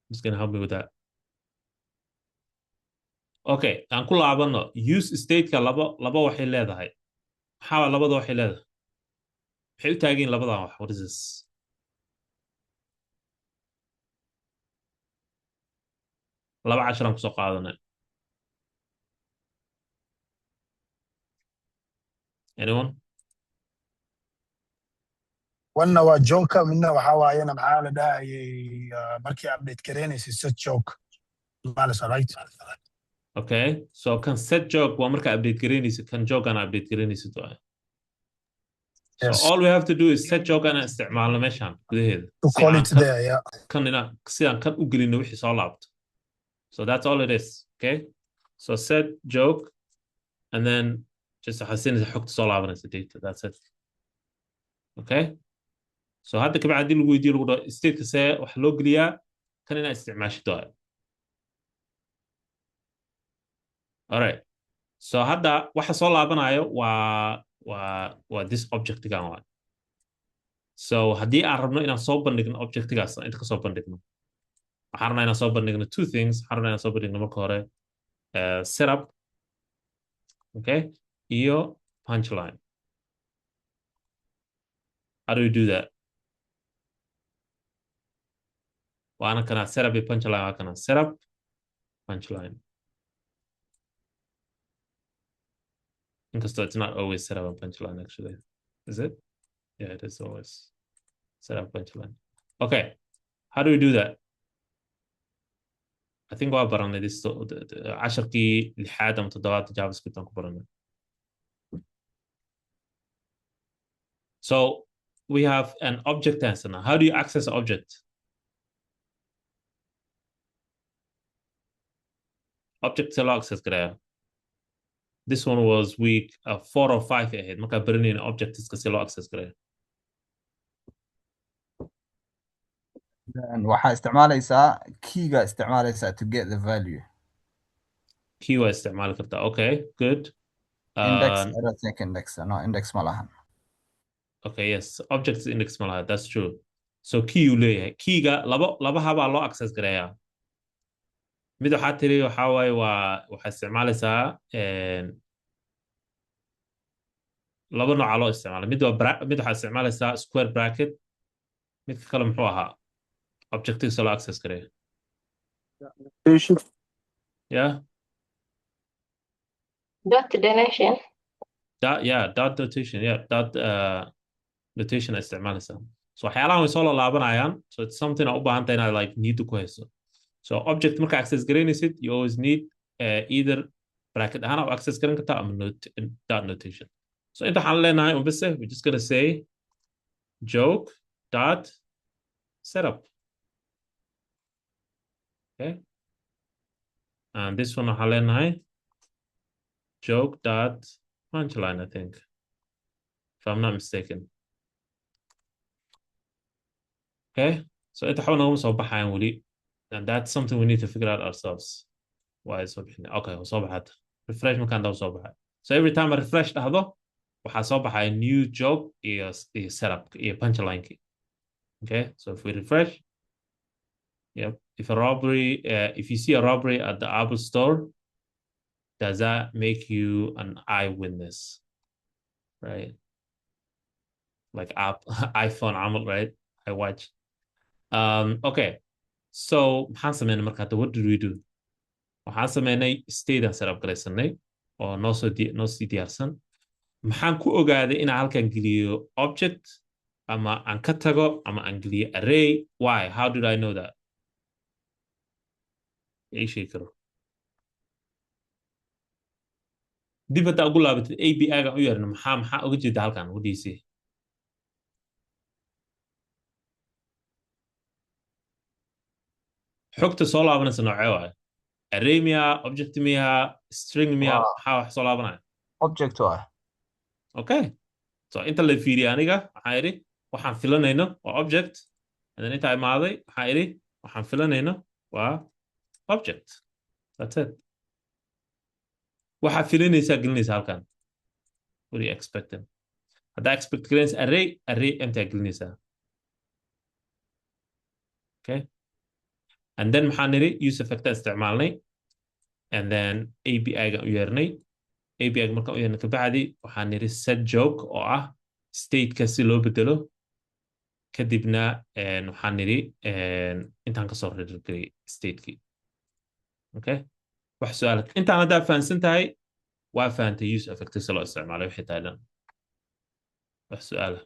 who's gonna help me with that okay aan ku laabano use stateka laba waxay leedahay maxaa labada waxay leedahay waxay u taagiin labadan wax what is this laba casharaan kusoo qaadanay anyone wanna waa joker midna waxaa waayana maxaa la dhahayay markii update gareynaysa set joke malisa right okay so kan set joke waa marka update gareynaysa kan joke ana update gareynaysa doa so all we have to do is set joke ana isticmaalno meeshaan gudaheeda to call it there yeah kan sidaan kan u gelino wixii soo laabto so that's all it is okay so set joke and then just xasinaysa xogta soo laabanaysa data that's it okay so hadda kabacdi haddii lagu weydiiyo lagu dhaho stateka see wax loo geliyaa kan inaa isticmaashid doa alright so hadda waxa soo laabanayo waa this objectigan waa so haddii aan rabno inaan soo bandhigno objectigaas inta ka soo bandhigno waxaan rabnaa inaan soo bandhigno two things waxaan rabnaa inaan soo bandhigno marka hore setup okay iyo punchline how do we do that waana kana setup iyo punchline waa kana setup punchline Because it's not always set up a punchline, actually. Is it? Yeah, it is always set up punchline. Okay. How do we do that? I think we're baranay this 10 لحد أم تضغط JavaScript أنكم baranay. So we have an object answer now. How do you access an object? Object selo access kara. This one was week 4 or 5 ahead. Marka baranay object iska selo access kara. waxaa isticmaalaysaa keyga isticmaalaysaa to get the value Key waa isticmaali kartaa okay good index take index no index ma lahan okay yes object index ma laha that's true so key uu leeyahay keyga laba habaa loo access gareeyaa mid waxaa tiri waxaa waaye waxaa isticmaalaysaa laba nooca loo isticmaala mid waxaa isticmaalaysaa square bracket midka kale muxuu ahaa objectives loo access gareeya notation. Yeah. Dot donation. Dot notation. Yeah. Dot notation استعمالها. So waxyaalahan way soo laabanayaan. So it's something u baahan tahay inaad like need ku hayso. So object marka access garanaysid, you always need either bracket ahaan u access garan kartaa ama dot notation. So inta waxaan leenahay un bise, we're just gonna say joke dot setup. Okay. And this one waxaan leenahay joke dot punchline, I think, if I'm not mistaken. Okay. So inta waxba nagama soo baxayan weli. And that's something we need to figure out ourselves. Why is so bixin? Okay, soo baxad. Refresh markaan daw soo baxay. So every time I refresh dhahdo, waxaa soo baxaya new joke iyo setup iyo punchline. Okay, so if we refresh, yep. If you see a robbery at the Apple Store, does that make you an eyewitness? Right? Like iPhone عمل, right? I watch. Okay. So maxaan sameynay marka hadda, what did we do? waxaan sameynay state aan setup garaysanay oo noo sii diyaarsan. maxaan ku ogaaday inaan halkan geliyo object ama aan ka tago ama aan geliyo array? Why? How did I know that? ii sheegi karo. dib haddaa ugu laabatid API-ga u yeerno, maxaa uga jeeda halkan wadiisii? xogta soo laabanaysa noocee waaye? array miya, object miya, string miya? maxaa wax soo laabanaya? object waa. Okay. So inta la fiiriyo aniga waxaan idhi waxaan filanayno waa object, and then inta imaaday waxaan idhi waxaan filanayno waa object. That's it. waxaa filanaysaa gelinaysa halkan. What are you expecting? haddaa expect gelinaysa array empty gelinaysaa. Okay. And then maxaan idhi use effecta isticmaalnay, and then API-ga u yeernay. API-ga markaan u yeernay kabacdi waxaan idhi set joke oo ah state-ka si loo bedelo. kadibna waxaan nidhi intaan kasoo rirgelay stateki. Okay. wax su-aal intaan haddaa fahansan tahay, waa fahantay use effective si loo isticmaalay wixii tahay dhan. wax su-aala?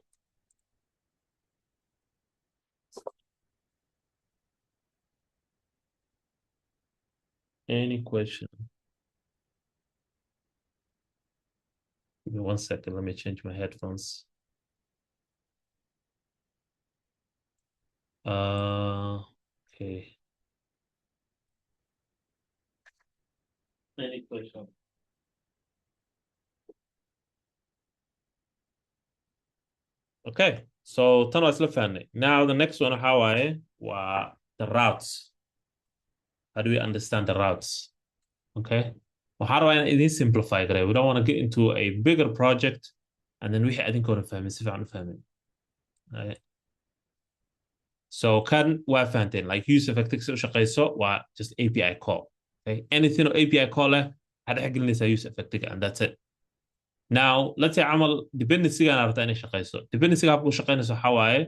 Any question? Give me 1 second. Let me change my headphones. Okay. Any question? Okay. So tan waa isla fahnay. Now the next one waxaa waaye waa the routes. How do we understand the routes? Okay. waxaan rabaa inaan idin simplify garay. We don't want to get into a bigger project and then wixii adinkoona fahmin si fiican u fahmin. Right. So kan waa fahanteen, like use effective u shaqayso waa just API call. Okay. Anything oo API call leh waxaad dhex gelinaysaa use effective and that's it. Now let's say camal dependency-gaan rabtaa inay shaqayso. Dependency-ga habka u shaqaynayso waxaa waaye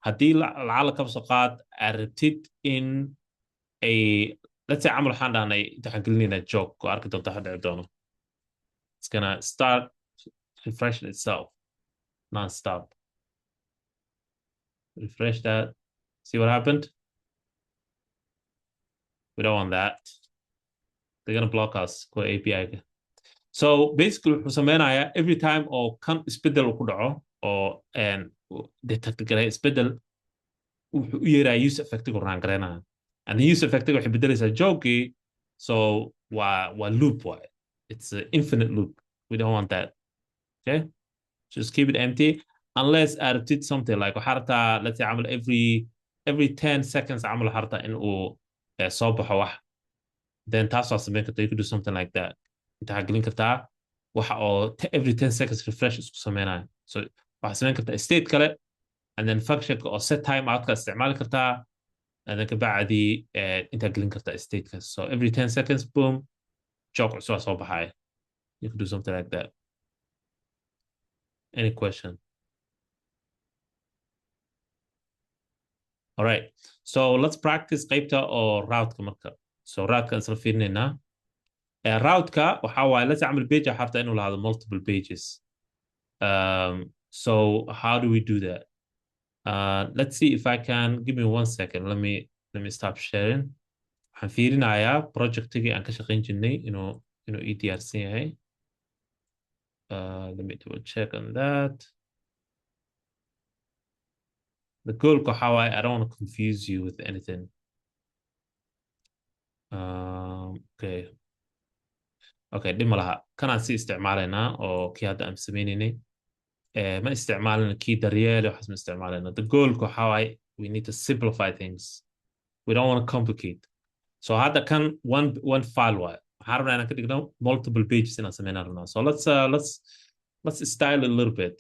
haddii lacala ka soo qaad aad rabtid in a let's say camal waxaan dhahnay inta waxaan gelinaynaa joke oo arki doonta waxa dhici doono. It's gonna start refresh itself non-stop. Refresh that. See what happened? We don't want that. They're gonna block us for API. So basically wuxuu sameynayaa every time oo kan isbedel uu ku dhaco oo detect garay isbedel, wuxuu u yeerayaa use effective uu raan gareynaya. And the use effective waxay bedelaysaa joke-gii. So waa loop waaye. It's an infinite loop. We don't want that. Okay. Just keep it empty unless aad rabtid something like waxaa rabtaa let's say camal every 10 seconds camal waxaa rabtaa in uu soo baxo wax, then taas waa sameyn kartaa. You could do something like that. inta waxaa gelin kartaa waxa oo every 10 seconds refresh isku sameynaya. So waxaa sameyn kartaa state kale and then functionka oo set time out-ka isticmaali kartaa and then kabacdi intaa gelin kartaa state-ka. So every 10 seconds boom joke cusub soo baxaya. You could do something like that. Any question? All right. So let's practice qaybta oo route-ka marka. So route-ka isla fiirinaynaa. Route-ka waxa waaye let's عمل page xarta inuu lahaado multiple pages. So how do we do that? Let's see if I can. Give me 1 second. Let me stop sharing. waxaan fiirinayaa projectigii aan ka shaqayn jirnay inuu ii diyaarsan yahay. Let me double check on that. The goal waxa waaye I don't want to confuse you with anything. Okay dhib ma laha kanaan si isticmaalaynaa oo kii hadda aan sameynaynay ma isticmaalina kii daryeel waxaas ma isticmaalina. The goal waxa waaye we need to simplify things. We don't want to complicate. So hadda kan one file waaye waxaan rabnaa inaan ka dhigno multiple pages inaan sameynaa rabnaa. So let's style it a little bit.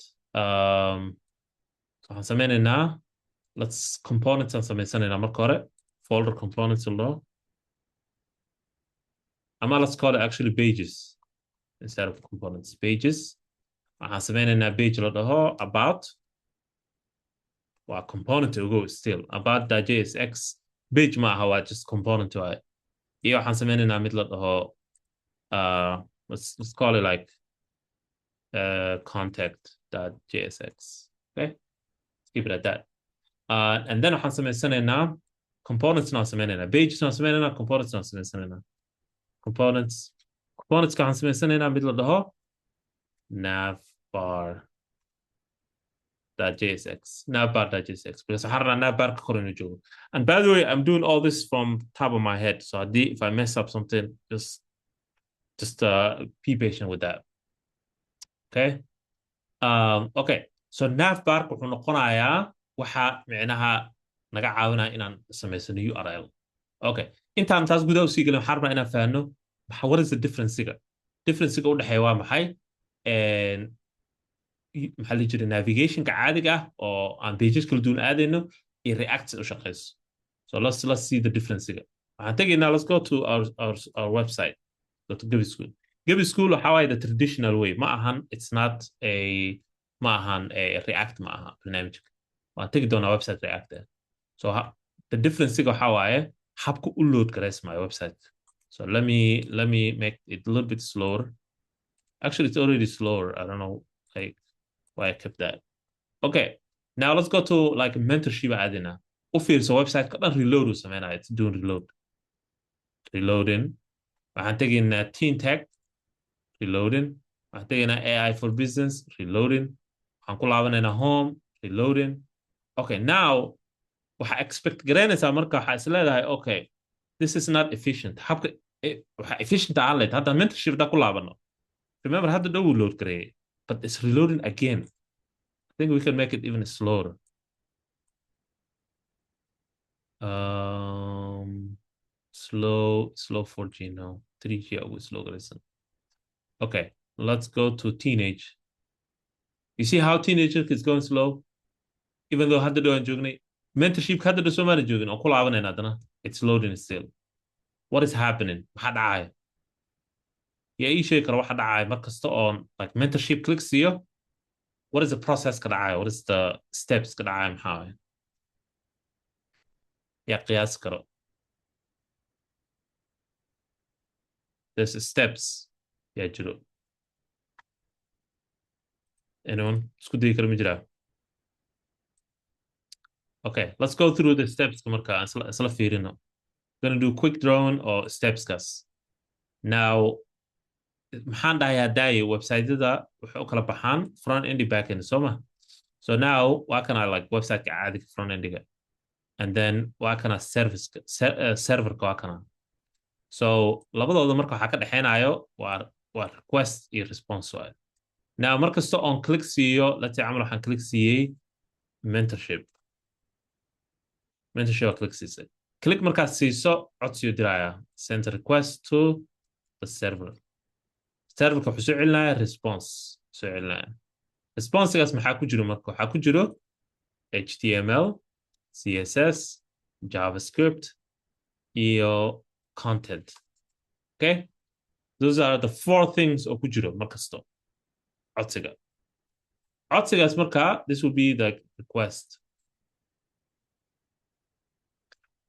waxaan sameynaynaa let's components aan sameysanaynaa marka hore folder components loo ama let's call it actually pages instead of components. Pages. waxaan sameynaynaa page la dhaho about waa component ugu still about.jsx page ma aha waa just component waaye iyo waxaan sameynaynaa mid la dhaho let's call it like contact.jsx. Okay, let's keep it at that. And then waxaan sameysanaynaa components na sameynaynaa pages na sameynaynaa components na sameysanaynaa components ka waxaan sameysanaynaa mid la dhaho navbar.jsx because waxaan rabnaa navbar ka kor inuu joogo. And by the way, I'm doing all this from top of my head, so if I mess up something, just be patient with that. Okay. Okay, so navbar wuxuu noqonayaa waxa micnaha naga caawinaya inaan sameysano URL. Okay, intaan taas gudaha usii gelin waxaan rabnaa inaan fahanno what is the difference-ga u dhexeeya waa maxay maxaa la jira navigationka caadiga ah oo aan pages kala duwan aadayno iyo react u shaqeyso. So let's see the difference-ga. waxaan tegaynaa let's go to our website. Go to Gaby School. Gaby School waxa waaye the traditional way ma ahan a react ma aha barnaamijka. waan tegi doonaa website react. So the difference-ga waxa waaye habka u load gareysmayo website. So let me make it a little bit slower. Actually, it's already slower. I don't know like why I kept that. Okay, now let's go to like mentorship adina. So website can reload or something. It's doing reloading. I'm taking teen tech reloading. I'm taking AI for business reloading. I'm collabing in a home reloading. Okay, now what I expect garanaysa marka waxa isleedahay okay, this is not efficient. Habka waxa efficient aan leeyahay hadda mentorship da ku laabano. Remember hadda dhow load gareey, but it's reloading again. I think we can make it even slower. Slow 4G now. 3G always slow listen. Okay, let's go to teenage. You see how teenager is going slow? Even though hadda do joogni mentorship hadda do Somali joogin oo ku laabanayna hadana it's loading still. What is happening? Waxa dhacay? yaa ii sheegi kara waxa dhacay markasta oon like mentorship click siiyo. What is the process ka dhacay? What is the steps ka dhacay maxaa waay? yaa qiyaas karo. There's steps yaa jiro. Anyone? Isku dayi kara ma jiraa? Okay, let's go through the steps marka isla fiirino. Gonna do quick drawing or steps kas. Now maxaan dhahayaa daaye website-yada waxay u kala baxaan front end back end soma. So now waa kana like website ka caadiga front endiga and then waa kana serverka waa kana. So labadooda marka waxaa ka dhexeynayo waa request iyo response waaye. Now markasta on click siiyo let's say camal waxaan click siiyey mentorship waa click siisay. Click markaad siiso codsiyo diraya send request to the server. serverka wuxuu soo celinaya response soo celinaya. Response-gaas maxaa ku jiro marka waxaa ku jiro HTML, CSS, JavaScript iyo content. Okay, those are the 4 things oo ku jiro markasto codsigaas marka this will be the request.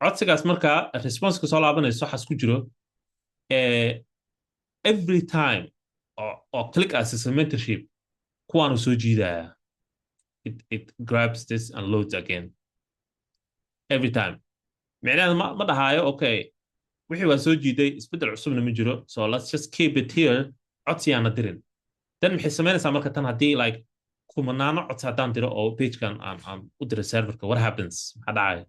codsigaas markaa response-ka soo laabanayso waxaas ku jiro every time oo click as a mentorship kuwaanu soo jiidaya it grabs this and loads again every time micnaheedu ma dhahaayo okay wixii waa soo jiiday isbeddel cusubna ma jiro so let's just keep it here codsiyaana dirin dan maxay samaynaysaa marka tan haddii like kumanaano codsi haddaan diro oo pagekan aan u diro serverka what happens maxaa dhacaya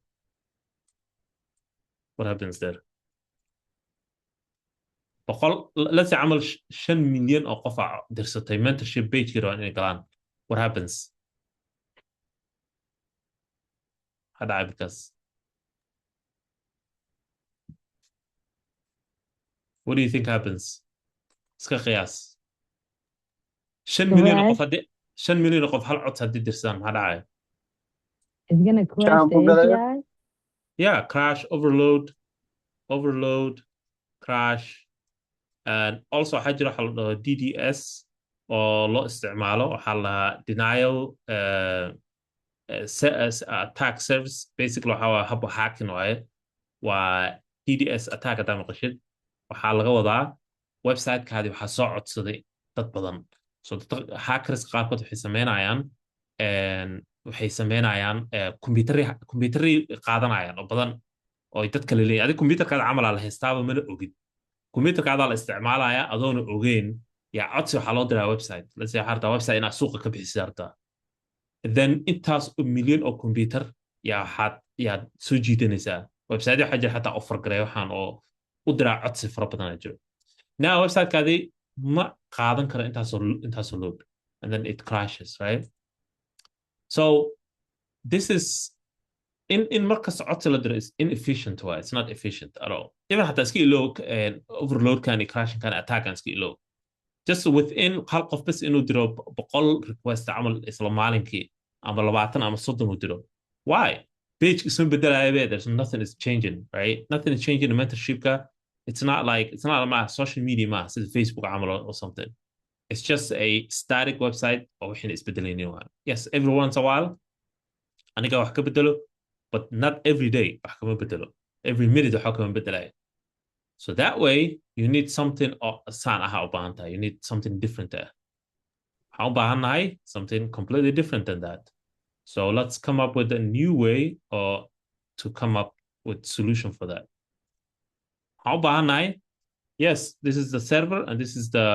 what happens there boqol let's say camal 5 milyan oo qof dirsatay mentorship page rabaan inay galaan what happens maxaa dhacaya because what do you think happens iska qiyaas 5 milyan oo qof haddii 5 milyan oo qof hal cod haddii dirsadaan maxaa dhacaya It's gonna crash the API. Yeah, crash, overload, crash, and also waxaa jira waxa la dhaho DDS oo loo isticmaalo waxaa la denial attack service basically waxaa waa hab hacking waaye waa DDS attack haddaa maqashid waxaa laga wadaa website-kaadii waxaa soo codsaday dad badan so hackers qaarkood waxay sameynayaan computerri qaadanayaan oo badan oo dad kale leeyihin adiga computerkaada camal la haystaaba mana ogid computerkaada la isticmaalayaa adoona ogeyn yaa codsi waxaa loo diraa website lase harta website inaad suuqa ka bixisa harta then intaas milyan oo computer yaad soo jiidanaysaa website waxaa jira xataa offer garay waxaan oo u diraa codsi fara badan jiro now websitekaadii ma qaadan karo intaasoo load and then it crashes right so this is in markas codsi la diro is inefficient way it's not efficient at all even hataa iska ilow overload kan iyo crashing kan attack kan iska ilow just within hal qof bas inuu diro 100 request camal isla maalinkii ama 20 ama 30 uu diro why page isma bedelaya there's nothing is changing right nothing is changing in mentorship-ka it's not like social media ma sida Facebook camal or something it's just a static website oo wixii isbedelaynin waa yes every once a while aniga wax ka bedelo but not every day wax kama bedelo every minute wax kama bedelayo so that way you need something saan aha u baahan tahay you need something different there waxaan u baahannahay something completely different than that so let's come up with a new way or to come up with solution for that waxaan u baahannahay yes this is the server and this is the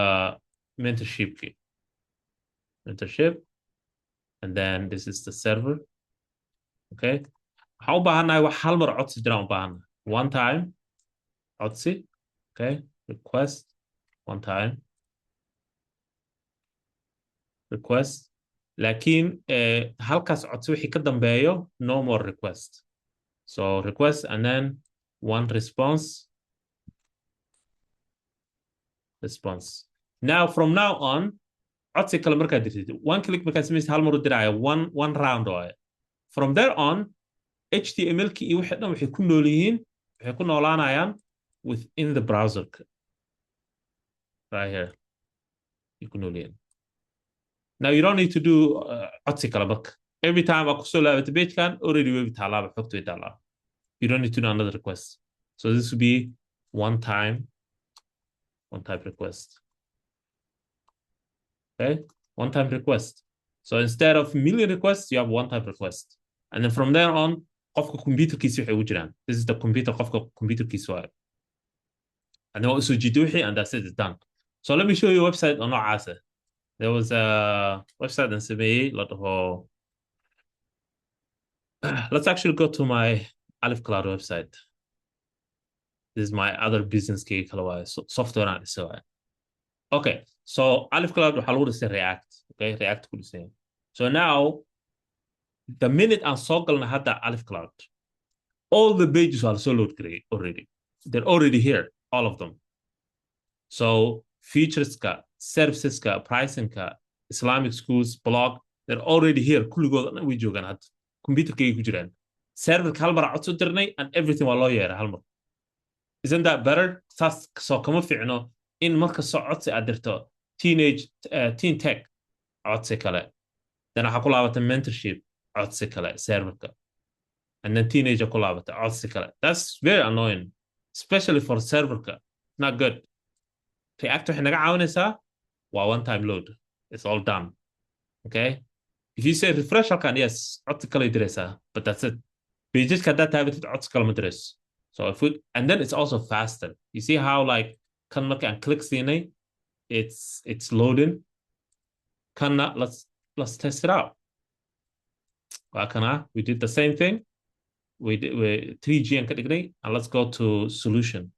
mentorship key mentorship and then this is the server okay waxaan u baahannahay wax hal mar codsi jiraan u baahannahay one time codsi okay request one time request laakiin halkaas codsi wixii ka dambeeyo no more request so request and then one response now from now on codsi kale markaad dirtid one click markaad samaysid hal mar u diraayo one round waaye from there on html-ki iyo wixii dhan waxay ku nool yihiin waxay ku noolaanayaan within the browser right here you ku nool yihiin now you don't need to do codsi kale marka every time aad kusoo laabato pagekan already way taalaaba xogta way taalaa you don't need to do another request so this will be one time request okay one time request so instead of million requests you have one time request and then from there on qofka computerkiisa waxay ugu jiraan this is the computer qofka computerkiisa waayo and then waa usoo jiiday wixii and that's it it's done so let me show you a website oo noocaasa there was a website aan sameeyey la dhaho let's actually go to my Alif Cloud website this is my other business key kala waayo software aan dhisay waayo okay so Alif Cloud waxaa lagu dhisay React okay React ku dhisay so now the minute aan soo galna hadda Alif Cloud all the pages are so load already they're already here all of them so featureska serviceska pricingka Islamic schools blog they're already here kulligooda way joogaan hadda computerkayga ku jiraan serverka hal mar cod soo dirnay and everything waa loo yeeray hal mar isn't that better saas soo kama fiicno in marka soo codsi aad dirto teen tech codsi kale then waxaa ku laabata mentorship codsi kale serverka and then teenager ku laabata codsi kale. That's very annoying, especially for serverka. Not good. React waxay naga caawinaysaa waa one time load. It's all done. Okay? If you say refresh halkan, yes, codsi kale diraysaa, but that's it. Pages ka haddaad taabatid codsi kale ma dirayso. So if we, and then it's also faster. You see how like kan marka aan click siinay, it's loading. Kanna, let's test it out. We did the same thing. We 3G and category, and let's go to solution.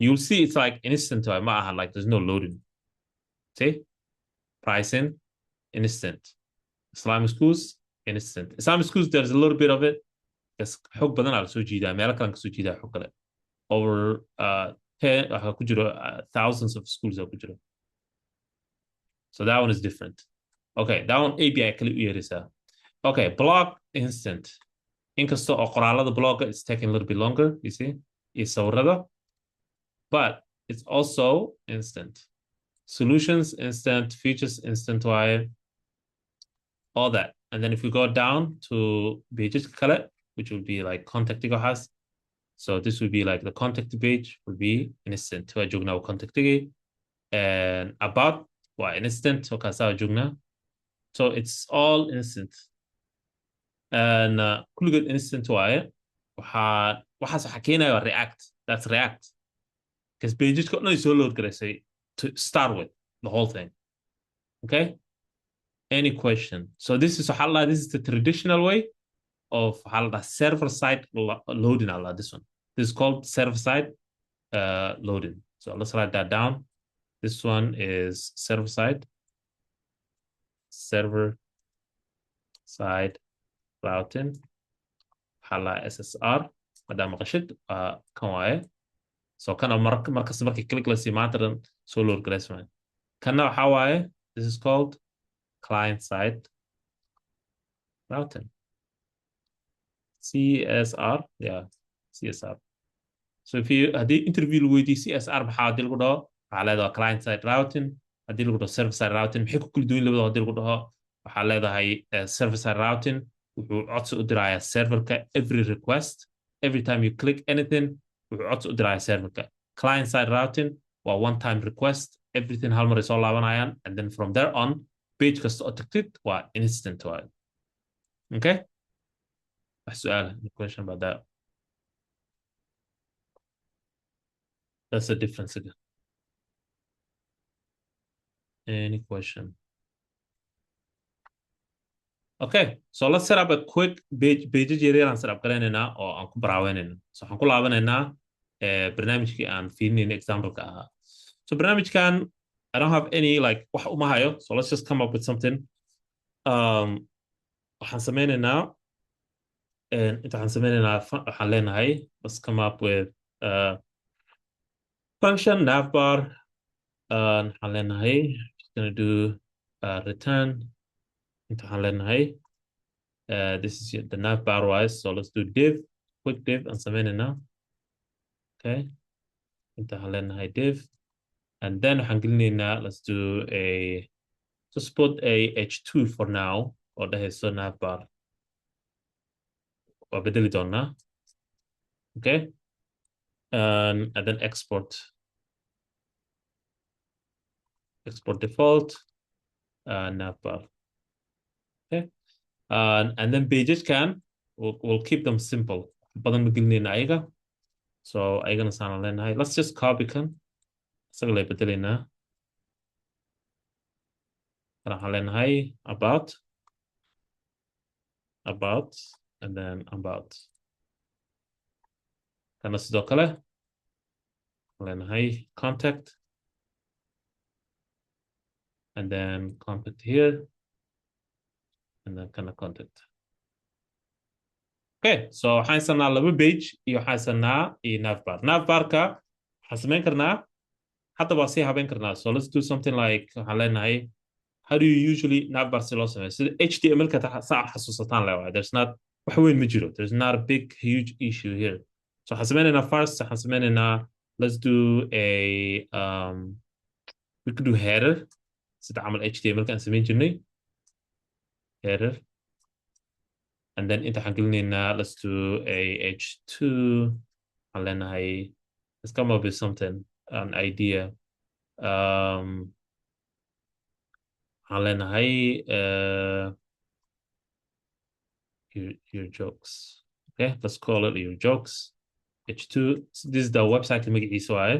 You'll see it's like instant to like there's no loading. See? Pricing, instant. Islamic schools, instant. Islamic schools, there's a little bit of it. Because حق بدن على سوجيدا مالا كان سوجيدا حق له. Over 10 thousands of schools are kujiro. So that one is different. Okay, that one API kali u yeerisa. Okay, blog instant. Inkastoo oo qoraalada blogga is taking a little bit longer, you see? Iyo sawirada. But it's also instant. Solutions instant, features instant wire, all that. And then if we go down to pages kale, which would be like contact has. So this would be like the contact page would be instant. Waa joognaa contact and about waa instant. So kaasaa joognaa. So it's all instant. And kulligood instant waaye. Waxaas waxaa keenaya React. That's React. Because pages got no solo load garaysay to start with the whole thing. Okay? Any question? So this is the traditional way of server-side loading. This one. This is called server-side loading. So let's write that down. This one is server-side routing. SSR. Madam Rashid, kan so kana markas markii click la sii maanta soo load garaysmay. Kana waxa waaye, this is called client-side routing. CSR, yeah, CSR. So if you had the interview with the CSR maxaa hadii lagu dhaho waxaa leedahay client-side routing, hadii lagu dhaho server-side routing maxay ku kala duwan labada hadii lagu dhaho waxaa leedahay server-side routing wuxuu codsi u dirayaa serverka every request, every time you click anything wuxuu codsi u dirayaa serverka. Client-side routing waa one-time request, everything hal mar ay soo laabanayaan, and then from there on page kasta oo tagtid waa instant waaye. Okay? سؤال question about that. That's the difference again. Any question? Okay, so let's set up a quick page area and set up garanayna oo aan ku baraaweynayna. So waxaan ku laabanaynaa barnaamijkii aan fiirinayna example-ka ahaa. So barnaamijkan I don't have any like wax uma hayo, so let's just come up with something. Waxaan sameynaynaa waxaan leenahay, let's come up with function navbar. Waxaan leenahay, just gonna do return. Waxaan leenahay, this is the navbar wise, so let's do div, quick div aan sameynayna. Okay, waxaan leenahay div, and then waxaan gelinaynaa, let's do just put a h2 for now, oo dhahayso navbar. Waa bedeli doonaa. Okay, and then export default navbar. Okay, and then pages we'll keep them simple. Badan ma gelinayna ayaga, so ayagana saan leenahay. Let's just copy kan isaga lay bedelaynaa. Waxaan leenahay about, and then about. Kana sidoo kale leenahay contact, and then contact here, and then kana contact. Okay, so waxaan haysanaa laba page iyo waxaan haysanaa navbar. Navbarka waxaan samayn karnaa hadda waa sii habeyn karnaa. So let's do something like waxaan leenahay, how do you usually navbar si loo sameeyo? Sida HTML-ka saa xasuusataan leewahay. There's not wax weyn ma jiro. There's not a big huge issue here. So waxaan sameynaynaa first, waxaan sameynaynaa, let's do we could do header. Sida camal HTML-ka aan samayn jirnay. Header. and then inta waxaan gelinaynaa let's do a h2 waxaan leenahay let's come up with something an idea waxaan leenahay your jokes okay let's call it your jokes h2 this is the website magaciisa waaye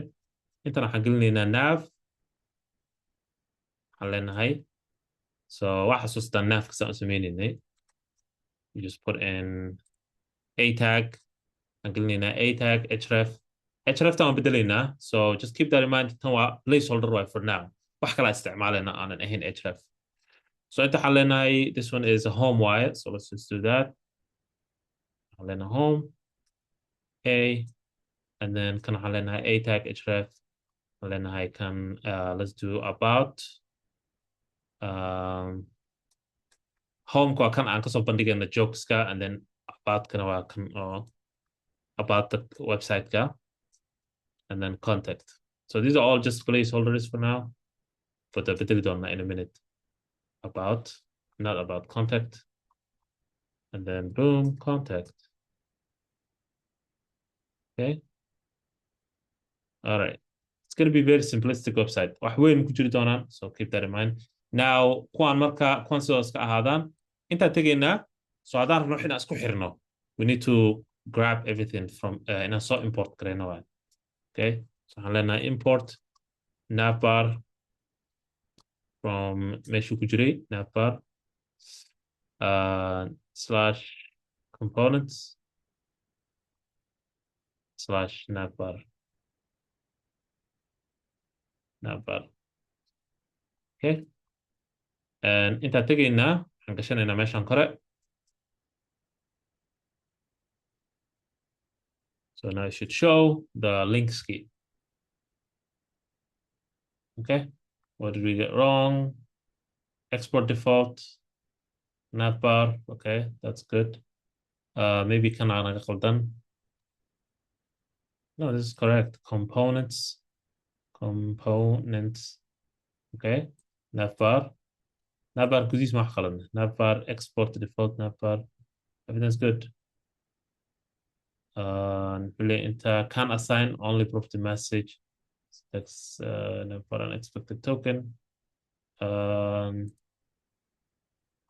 intan waxaan gelinaynaa nav waxaan leenahay so waxa xasuustaa navka saan u sameynaynay you just put in a tag waxaan gelinaynaa a tag href hreftan waan bedelaynaa so just keep that in mind tan waa placeholder waaye for now wax kala isticmaalayna aanan ahain href so inta waxaan leenahay this one is a home wire so let's just do that waxaan leenahay home a and then kan waxaan leenahay a tag href waxaan leenahay kan let's do about home waa kan aan kasoo bandhigayna jokeska and then about kana waa kan oo about the website ka and then contact so these are all just placeholders for now but the bedeli doona in a minute about not about contact and then boom contact okay all right it's going to be very simplistic website wax weyn ku jiri doonaan so keep that in mind now kuwaan marka kuwan sidaas ka ahaadaan intaan tegaynaa so haddaan rabno inaan isku xirno we need to grab everything from inaan soo import garayno waay okay so waxaan leenahay import navbar from meeshuu ku jiray navbar slash components slash navbar okay and intaan tegaynaa waxaan gashanaynaa meeshaan kore so now it should show the links key okay what did we get wrong export default navbar okay that's good maybe kan aan naga qaldan no this is correct components okay navbar gudihiis ma wax qaladna navbar export default navbar everything's good really inta can assign only property message that's navbar unexpected token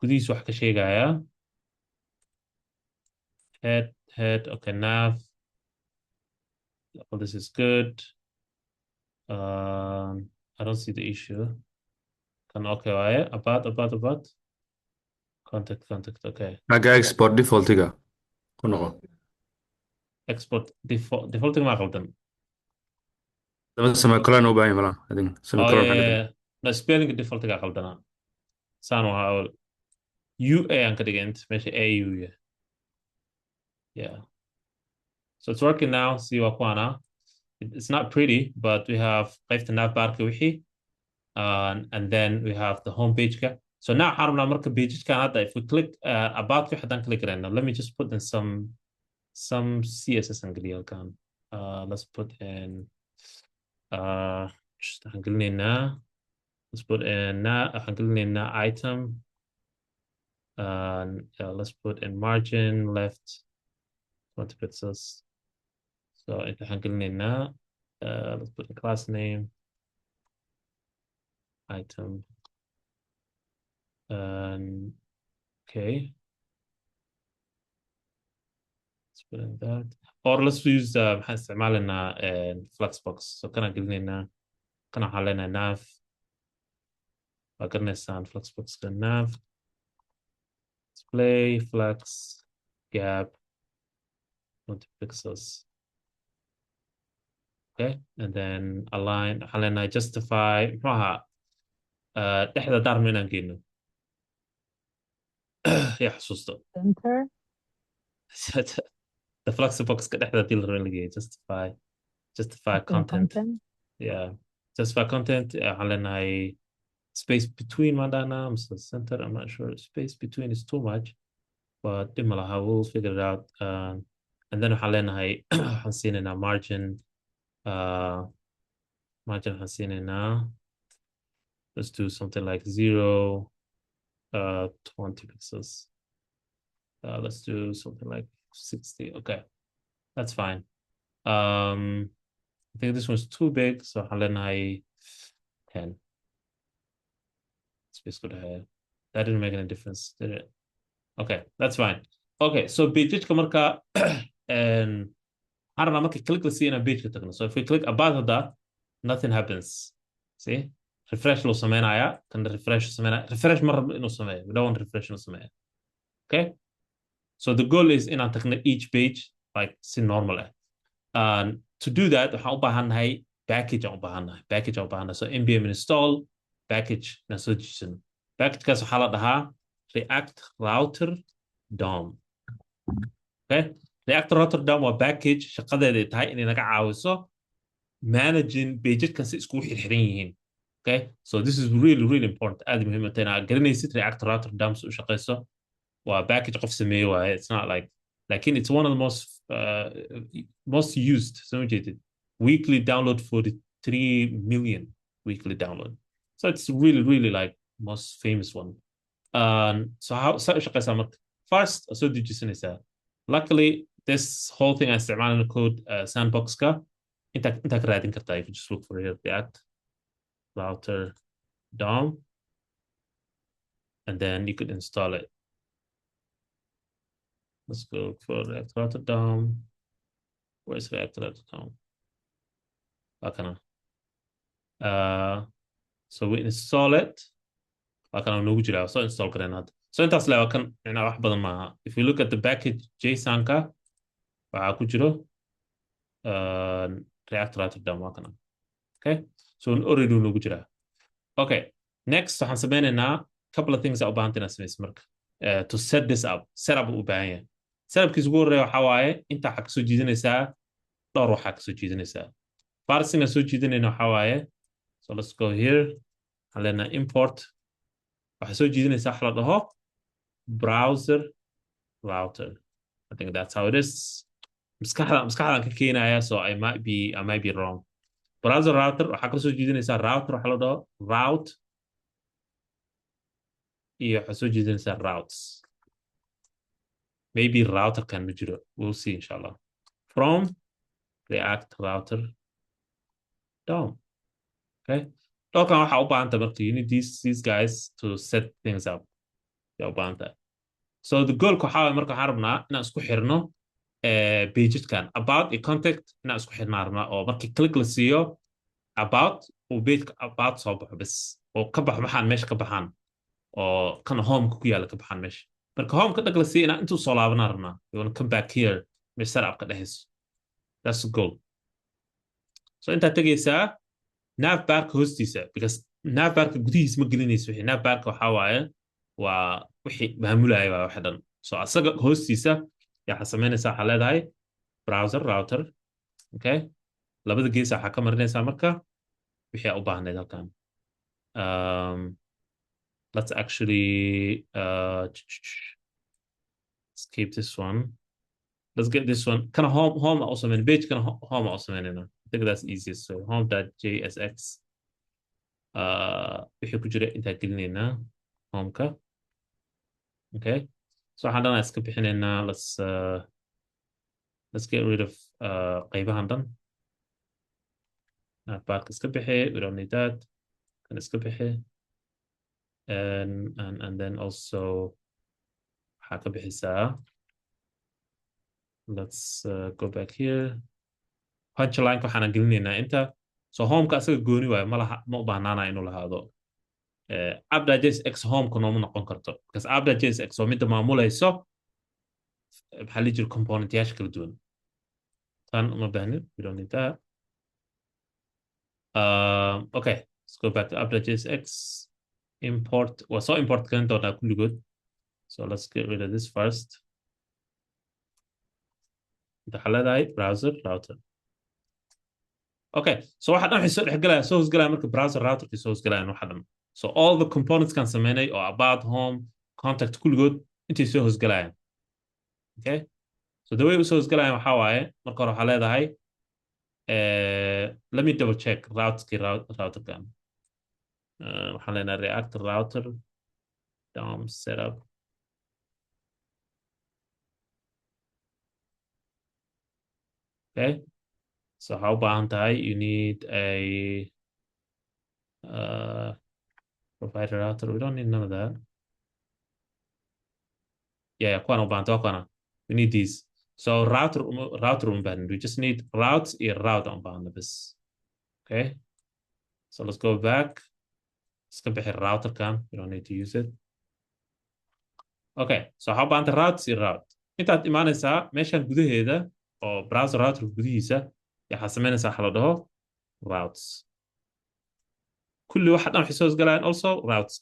gudihiis wax ka sheegaya head okay nav all this is good I don't see the issue can okay waaye about contact okay Aga export defaultiga ku noqo export defaultiga ma qaldan laba semicolon u baahan malan I think semicolon yeah no spelling defaultiga qaldana saan waxa ua aan ka dhigay inta meesha au yeah so it's working now see waa kuwana it's not pretty but we have qaybta navbarka wixii and then we have the home page ka so now xarabna marka pages kan hadda if we click about wixii haddaan click garayna let me just put in some css angelial kan let's put in just waxaan gelinaynaa let's put in waxaan gelinaynaa item let's put in margin left 20 pixels so inta waxaan gelinaynaa let's put in class name item okay let's put in that or let's use maxaan isticmaalaynaa fluxbox so kanaan gelinaynaa kana waxaan leenahay nav waa garanaysaan fluxboxka nav display flux gap 20 pixels okay and then align waxaan leenahay justify muxuu ahaa dhexda daarno inaan geyno ya xasuusto Center. the fluxboxka dhexda hadii la rabo in la geeyo justify content yeah justify content waxaan leenahay space between mandana center I'm not sure space between is too much but dimalaha we'll figure it out and then waxaan leenahay waxaan siinaynaa margin waxaan siinaynaa let's do something like 20 pixels let's do something like 60. Okay, that's fine. I think this one's too big, so waxaan leenahay 10. Space go ahead. That didn't make any difference, did it? Okay, that's fine. Okay, so page-ka marka and I don't know, click let's see in a page. So if we click about that, nothing happens. See? Refresh lo sameynaya, kan refresh sameynaya. Refresh marra inu sameeyo. We don't want refresh inu sameeyo. Okay? So the goal is in each page like see normal. And to do that, waxaan u baahannahay package aan u baahannahay. Package aan u baahannahay. So npm install package na soo jiisano. Packagekaas waxaa la dhahaa React Router DOM. Okay? React Router DOM waa package shaqadeeda tahay inay naga caawiso managing pagekan si iskugu xirxiran yihiin. Okay? So this is really, really important. Aad muhiim u tahay inaad garanaysid React Router DOM si u shaqayso. Waa package qof sameeyo waaye. It's not like it's one of the most used. So weekly download 43 million weekly download. So it's really, really like most famous one. So how first, so did you say that? Luckily, this whole thing I استعمال in the code sandbox ka. انت قاعدين كرتا. You can just look for here React Router DOM, and then you could install it. Let's go for React Router DOM. Where's React Router DOM? So we install it. So install karena. So intaas la kan ina wax badan maaha. If we look at the package JSON ka waxa ku jiro React Router DOM waa kana. Okay? So already noogu jira. Okay. Next waxaan sameynaynaa couple of things u baahan tahay sameys marka. To set this up. Setup u baahan yahay. Setupkiisu ugu horeeya waxa waaye inta xaq soo jiidanaysaa dhowr waxa ka soo jiidanaysaa. Parsing soo jiidanayna waxa waaye. So let's go here. Halena import. Waxa soo jiidanaysaa wax la dhaho browser router. I think that's how it is. Maskaxdan ka keenaya, so I might be wrong. Browser router waxa ka soo jiidanaysaa router waxa la dhaho route iyo waxa soo jiidanaysaa routes. Maybe router can be jiro. We'll see inshallah. From React Router DOM. Okay. Dhowrkan waxa u baahan tahay marka you need these guys to set things up. Ya u baahan tahay. So the goal waxa waaye marka waxaan rabnaa inaan isku xirno pageskan about a contact inaan isku xirnaa rabnaa oo markii click la siiyo about oo page about soo baxo bas oo ka baxo maxaan meesha ka baxaan oo kan home ku yaala ka baxaan meesha. Marka home ka dhag la siiyo inaan intuu soo laabanaa rabnaa. You want to come back here meesha setup ka dhehayso. That's the goal. So intaad tegaysaa navbarka hoostiisa because navbarka gudihiisa ma gelinayso wixii navbarka waxa waaye waa wixii maamulaya waa wax dhan. So asaga hoostiisa yaa sameynaysaa waxa leedahay browser router. Okay? Labada gees waxa ka marinaysaa marka wixii aad u baahnayd halkan. Let's actually skip this one. Let's get this one. Kind of home also in page kind of home also in. I think that's easiest. So home.jsx. Wixii ku jira inta gelinayna home-ka. Okay. So waxaan dhan iska bixinayna let's get rid of qaybahan dhan. Part iska bixi, we don't need that. Kan iska bixi. And then also waxaa ka bixisaa. Let's go back here. Punchline waxaan gelinaynaa inta. So home-ka asaga gooni waayo ma u baahnaana inuu lahaado. App.jsx home-ka nooma noqon karto. Because app.jsx oo midda maamulayso maxaa la jiro component-yaasha kala duwan. Tan uma baahnin. We don't need that. Okay. Let's go back to app.jsx. Import. Waa soo import karin doonaa kulligood. So let's get rid of this first. Leedahay browser router. Okay, so waxa dhan waxay soo dhexgalaya soo hosgalaya marka browser router ki soo hosgalaya waxa dhan. So all the components kan sameynay oo about home contact kulligood intay soo hosgalayaan. Okay? So the way we soo hosgalayaan waxa waaye marka hore waxa leedahay let me double check router kan. Waxaan leenahay React Router DOM setup. Okay, so how about tahay you need a provider router. We don't need none of that. Yeah, kuwana. We need these. So router we just need routes and route on this. Okay. So let's go back. Let's go back router can. We don't need to use it. Okay. So how about the routes and route? Intaad imaanaysaa meeshan gudaheeda oo browser router gudihiisa waxaa samaynaysaa waxa la dhaho routes. kulli waxa dhan waxay soo isgalayaan also routes.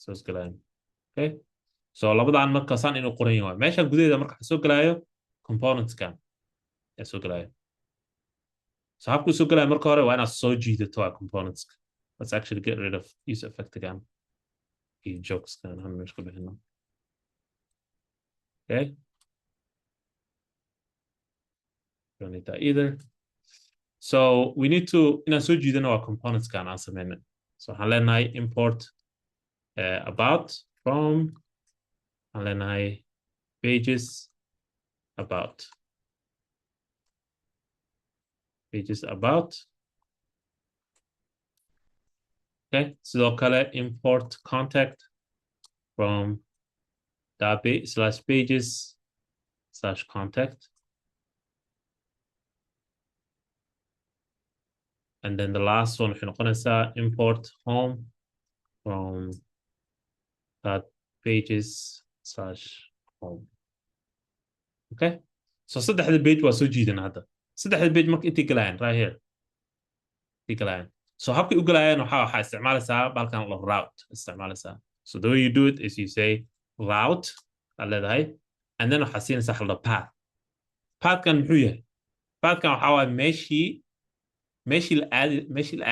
Soo isgalayaan. Okay. So labadan marka saan inuu qoran yahay meeshan gudaheeda marka soo galayo components kan ee soo galayo. So habku soo galayo marka hore waa inaad soo jiidato components. Let's actually get rid of use effect again. Jokes kan han meesha ka bixino. Okay. Don't need that either. So we need to inaan soo jiidano waa components kan aan sameynay. So waxaan leenahay import about from waxaan leenahay pages about okay, sidoo kale import contact from /pages/contact, and then the last one waxay noqonaysaa import home from .pages/home. Okay, so saddexda page waa soo jiidana hadda. saddexda page marka intay galayaan right here intay galayaan. So habkay u galayaan waxaa isticmaalaysaa balkan la route isticmaalaysaa. So the way you do it is you say route leedahay and then waxaa siinaysaa xalda path. Pathkan muxuu yahay? Pathkan waxaa waaye meeshii la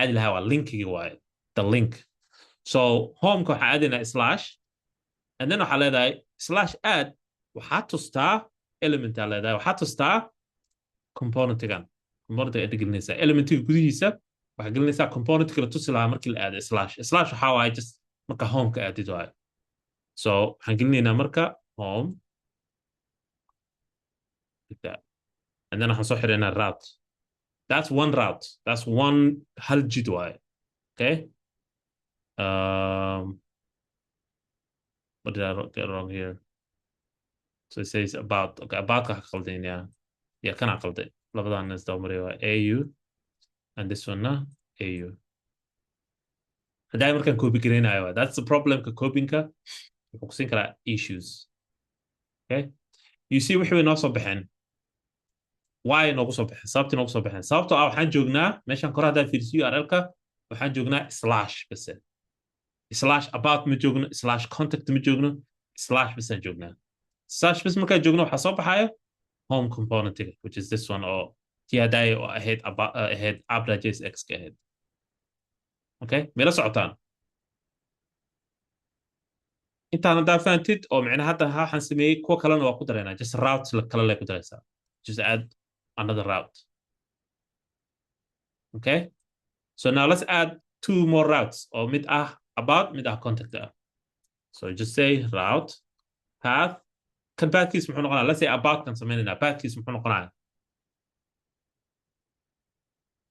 aadi lahaa waa linkiga waaye. The link. So homeka waxaa aadinaa slash and then waxaa leedahay slash add waxaa tustaa elementa leedahay waxaa tustaa componentigan aad gelinaysaa elementiga gudihiisa waxaa gelinaysaa componentka la tusi lahaa markii la aado slash waxaa waaye just marka homeka aadid waaye. So waxaan gelinaynaa marka home like that and then waxaan soo xiraynaa route. That's one route. That's one hal jid waaye. Okay. What did I get wrong here? So it says about. Okay, about ka khaldin, yeah. Yeah, kana khalday. Labadan is domari waa AU and this one na AU. Haday markan copy gareynayo. That's the problem ka copying-ka. Wuxuu ku siin karaa issues. Okay? You see wixii noo soo baxeen. Why noogu soo baxeen? Sababtii noogu soo baxeen. Sababtoo ah waxaan joognaa meeshan kor hadaan fiiriso URL-ka waxaan joognaa slash bas. Slash about ma joogno, slash contact ma joogno, slash bas aan joognaa. Slash bas markaan joogno waxaa soo baxaya home component, which is this one oo tii haday oo ahayd app.jsx ka ahayd. Okay? Meela socotaan. intaan hadaa fahantid oo micnaha hadda waxaan sameeyey kuwa kalena waa ku dareynaa just routes kale lay ku daraysaa. Just add another route. Okay? So now let's add two more routes or mid about mid contact. So just say route path kan pathkiis muxuu noqonaa. Let's say about kan sameynayna pathkiis muxuu noqonaa.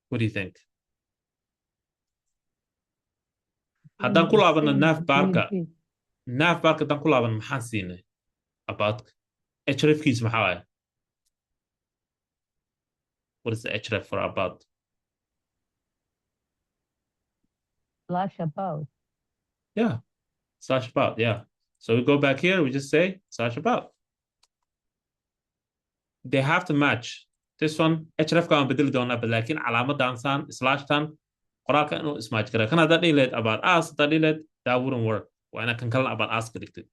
What do you think? haddaan ku laabano nav barka haddaan ku laabano maxaan siinay about hrefkiis maxaa waaye? What is the href for about? /about. Yeah, /about, yeah. So we go back here, we just say /about. They have to match. This one, href ka aan bedeli doonaa laakiin calaamadan saan /tan qoraalka inuu ismatch gareeyo. Kan haddaad dhihi lahayd about us, haddaad dhihi lahayd that wouldn't work. Waa inaad kan kalena about us ka dhigtid.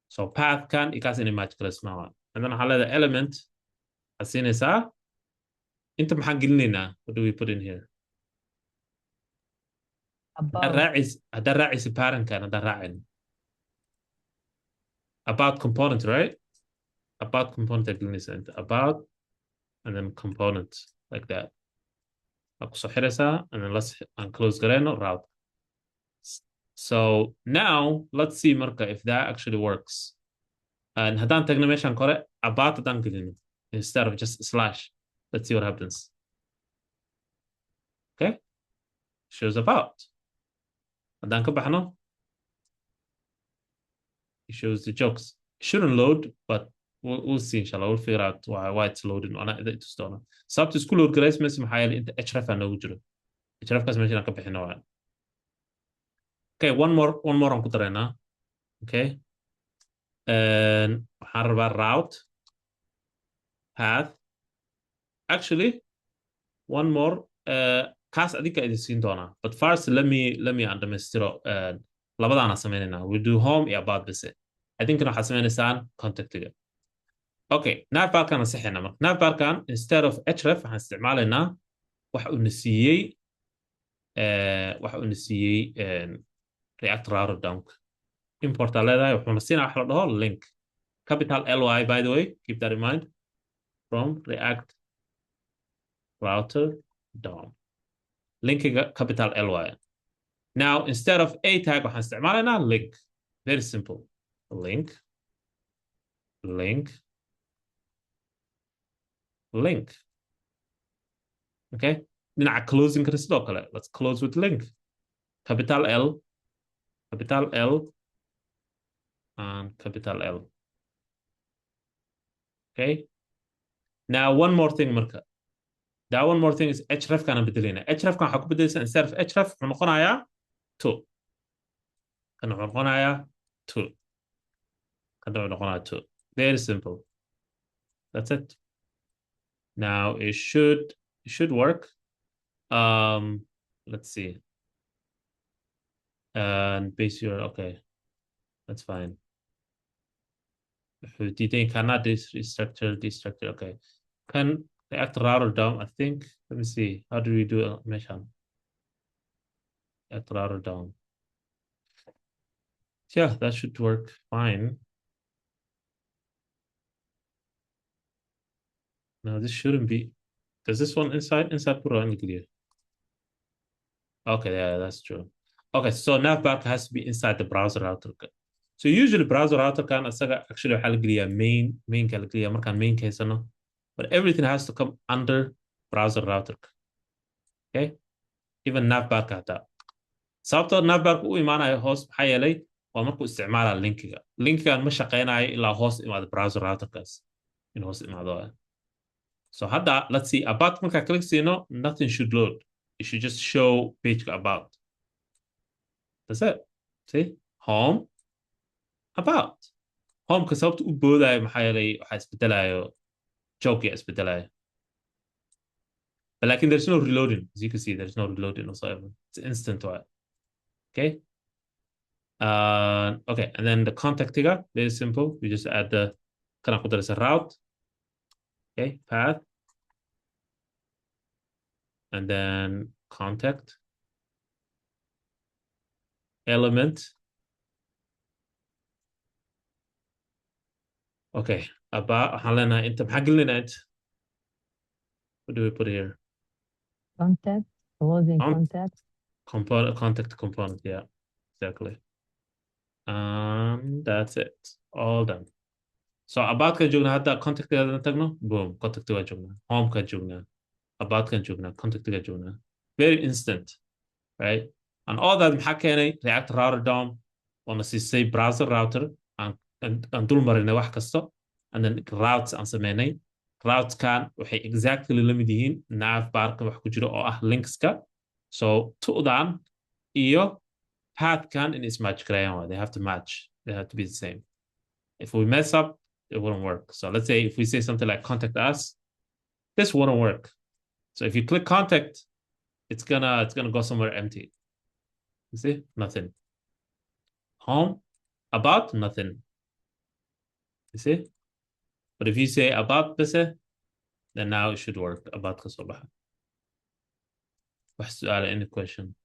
So path kan ikaas inay match gareysmaa. And then waxaa leedahay element waxaad siinaysaa inta maxaan gelinaynaa? What do we put in here? Haddaad raacaysa parentkan haddaad raacin. About component, right? About component gelinaysa inta about and then component like that. Aku soo xiraysaa and then let's close gareyno route. So now let's see marka if that actually works. And haddaan tagno meeshan kore about haddaan gelino instead of just slash. Let's see what happens. Okay, shows about. haddaan ka baxno, it shows the jokes. It shouldn't load, but we'll see inshallah. We'll figure out why it's loading. Ana ida itustoona. Sababta isku load garaysmaysa maxaa yeelay inta href aa noogu jiro. hrefkaas meesha inaan ka bixino waa. Okay, one more aan ku daraynaa. Okay. waxaan rabaa route, path. Actually, one more. kaas adinka idin siin doonaa. But first, let me andamaystiro. labadaana samaynayna. We do home iyo about bise. idinkana waxaad sameynaysaan contactiga. Okay, navbarkan ansixina marka. Navbarkan instead of href waxaan isticmaalaynaa waxa uu na siiyey react router dump. Import aa leedahay wuxuuna siinaa wax la dhaho link. Capital ly, by the way, keep that in mind. From react router DOM. Linkiga capital ly. Now, instead of a tag, waxaan isticmaalaynaa link. Very simple. Link. Okay. dhinaca closing kana sidoo kale. Let's close with link. Capital L and capital L. Okay. Now, one more thing marka. That one more thing is href kana bedelina. href kan waxaa ku bedelaysaa instead of href wuxuu noqonayaa to. Kana wuxuu noqonayaa to. Kana wuxuu noqonayaa to. Very simple. That's it. Now it should work. Let's see. And base your okay. That's fine. Detail cannot destructure. Okay. Can react router DOM, I think. Let me see. How do we do a mesh on? React router DOM. Yeah, that should work fine. No, this shouldn't be. Does this one inside put on clear? Okay, yeah, that's true. Okay, so navbar has to be inside the browser router. So usually browser router can actually waxaa la geliyaa mainka la geliyaa markaan mainka haysano. But everything has to come under browser router. Okay? Even navbarka hataa. Sababtoo navbarka u imaanayo hoos maxaa yeelay waa markuu isticmaalaa linkiga. Linkigan ma shaqeynayo ilaa hoos imaado browser routerkaas. In hoos imaado. So hadda, let's see, about markaa click siino, nothing should load. It should just show page about. That's it. See? Home. About. Home ka sababta u boodayo maxaa yeelay waxaa isbedelayo joke isbedelayo. But like there's no reloading. As you can see, there's no reloading whatsoever. It's instant. Okay. Okay, and then the contact figure, very simple. We just add the there's a route. Okay, path. And then contact. Element. Okay, about Halena into Hagelinite. What do we put here? Contact, closing contact. Contact component, yeah, exactly. That's it. All done. So about ka joogna hadda contact ga tagno, boom, contact ga joogna. Home ka joogna. About ka joogna, contact ga joogna. Very instant, right? And all that maxaa keenay React router DOM oona siisay browser router aan dul marinay wax kasta, and then routes aan sameynay. Routes kan waxay exactly la mid yihiin navbarka wax ku jiro oo ah linkska. So to-dan iyo path kan in is match karayaan. They have to match. They have to be the same. If we mess up, it wouldn't work. So let's say if we say something like contact us, this wouldn't work. So if you click contact, it's gonna go somewhere empty. You see? Nothing. Home, about, nothing. You see? But if you say about this, then now it should work. About kasobaha. Any question?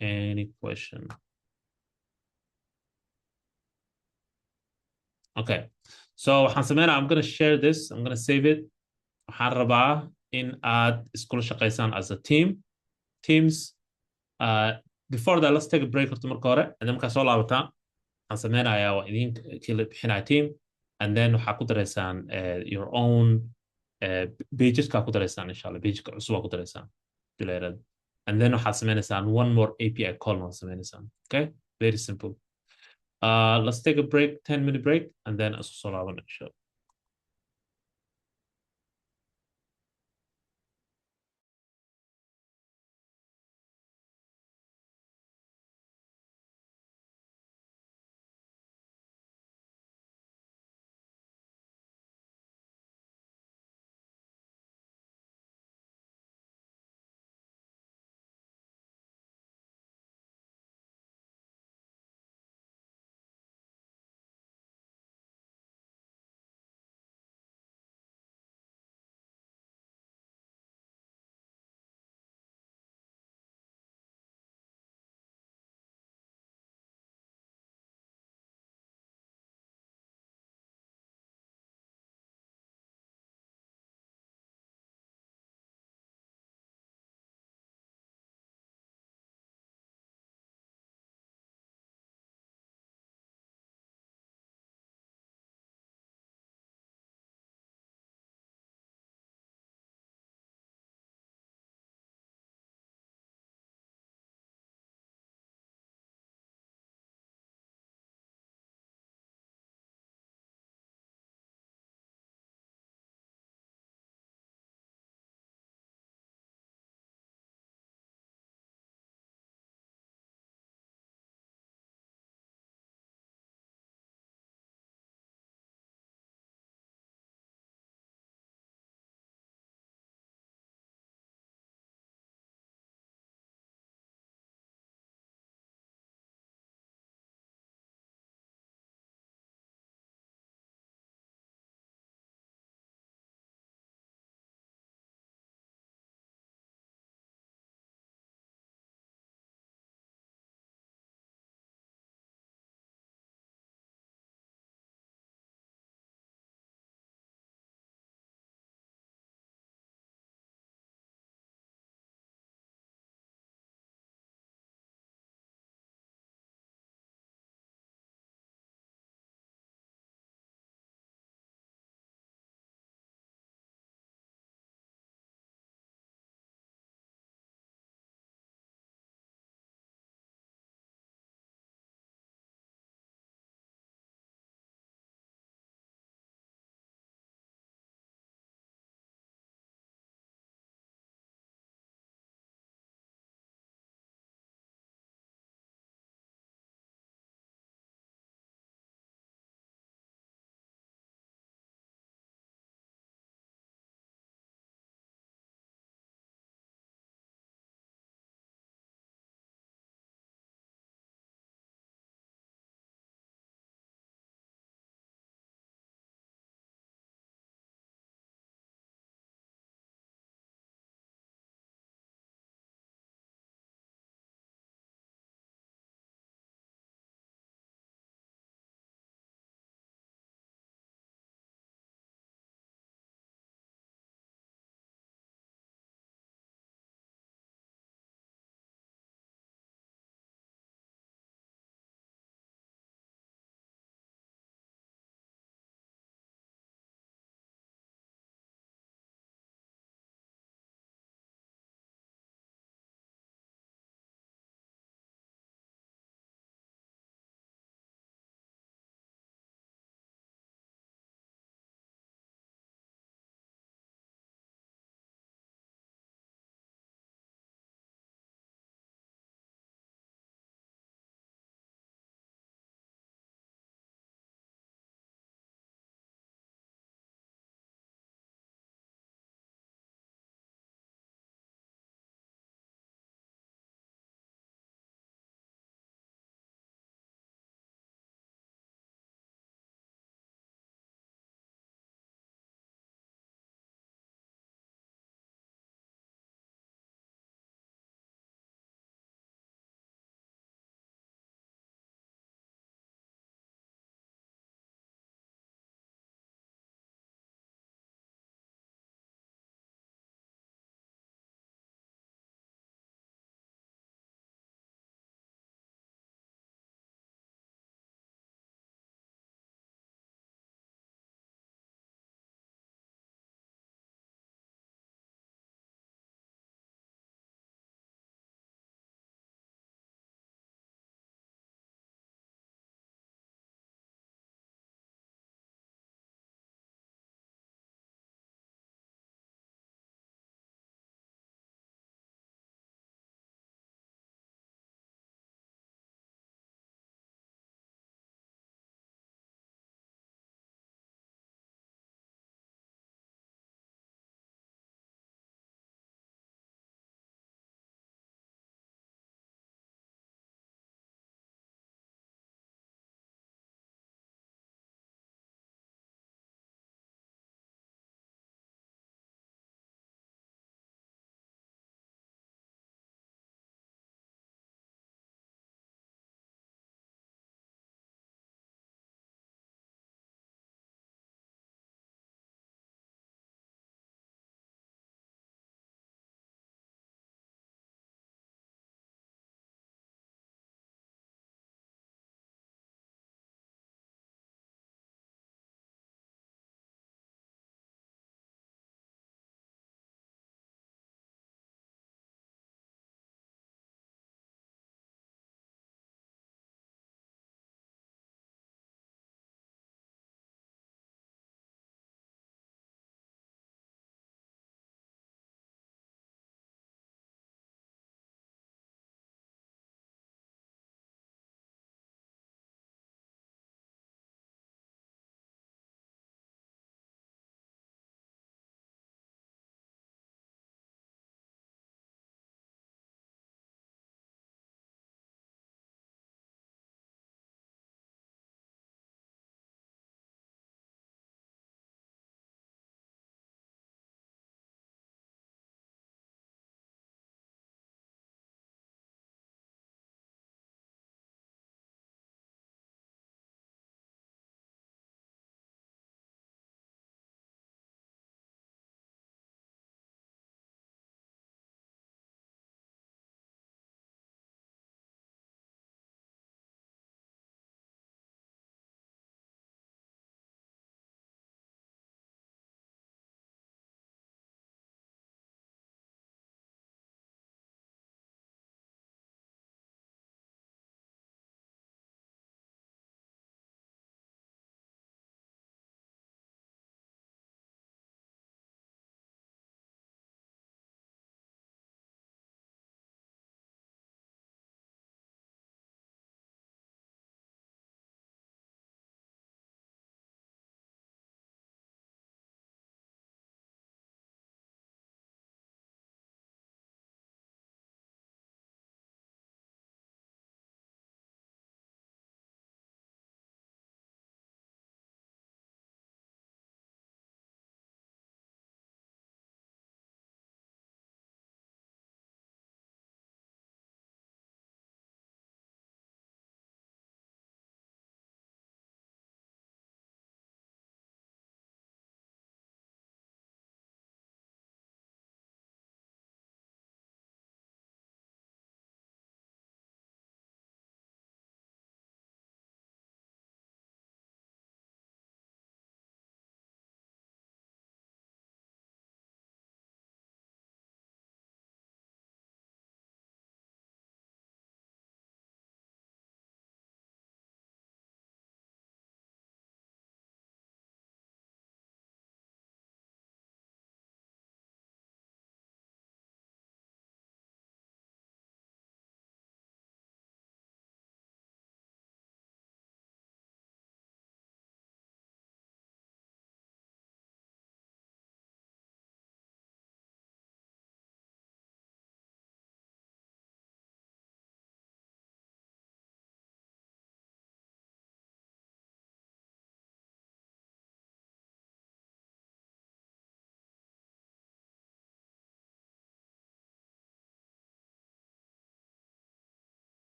Any question? Okay. So I'm gonna share this. I'm gonna save it. waxaan rabaa in aad iskula shaqaysaan as a teams. Before that, let's take a break horta marka hore, and then markaa soo laabataan waxaan sameynayaa waa idin kala bixinaa team and then waxaa ku dareysaan your own pageskaa ku dareysaan insha allah pageka cusubaa ku dareysaan dileerad and then waxaad sameynaysaan one more API call waa sameynaysaan okay very simple let's take a break 10-minute break and then isu soo laaban insha allah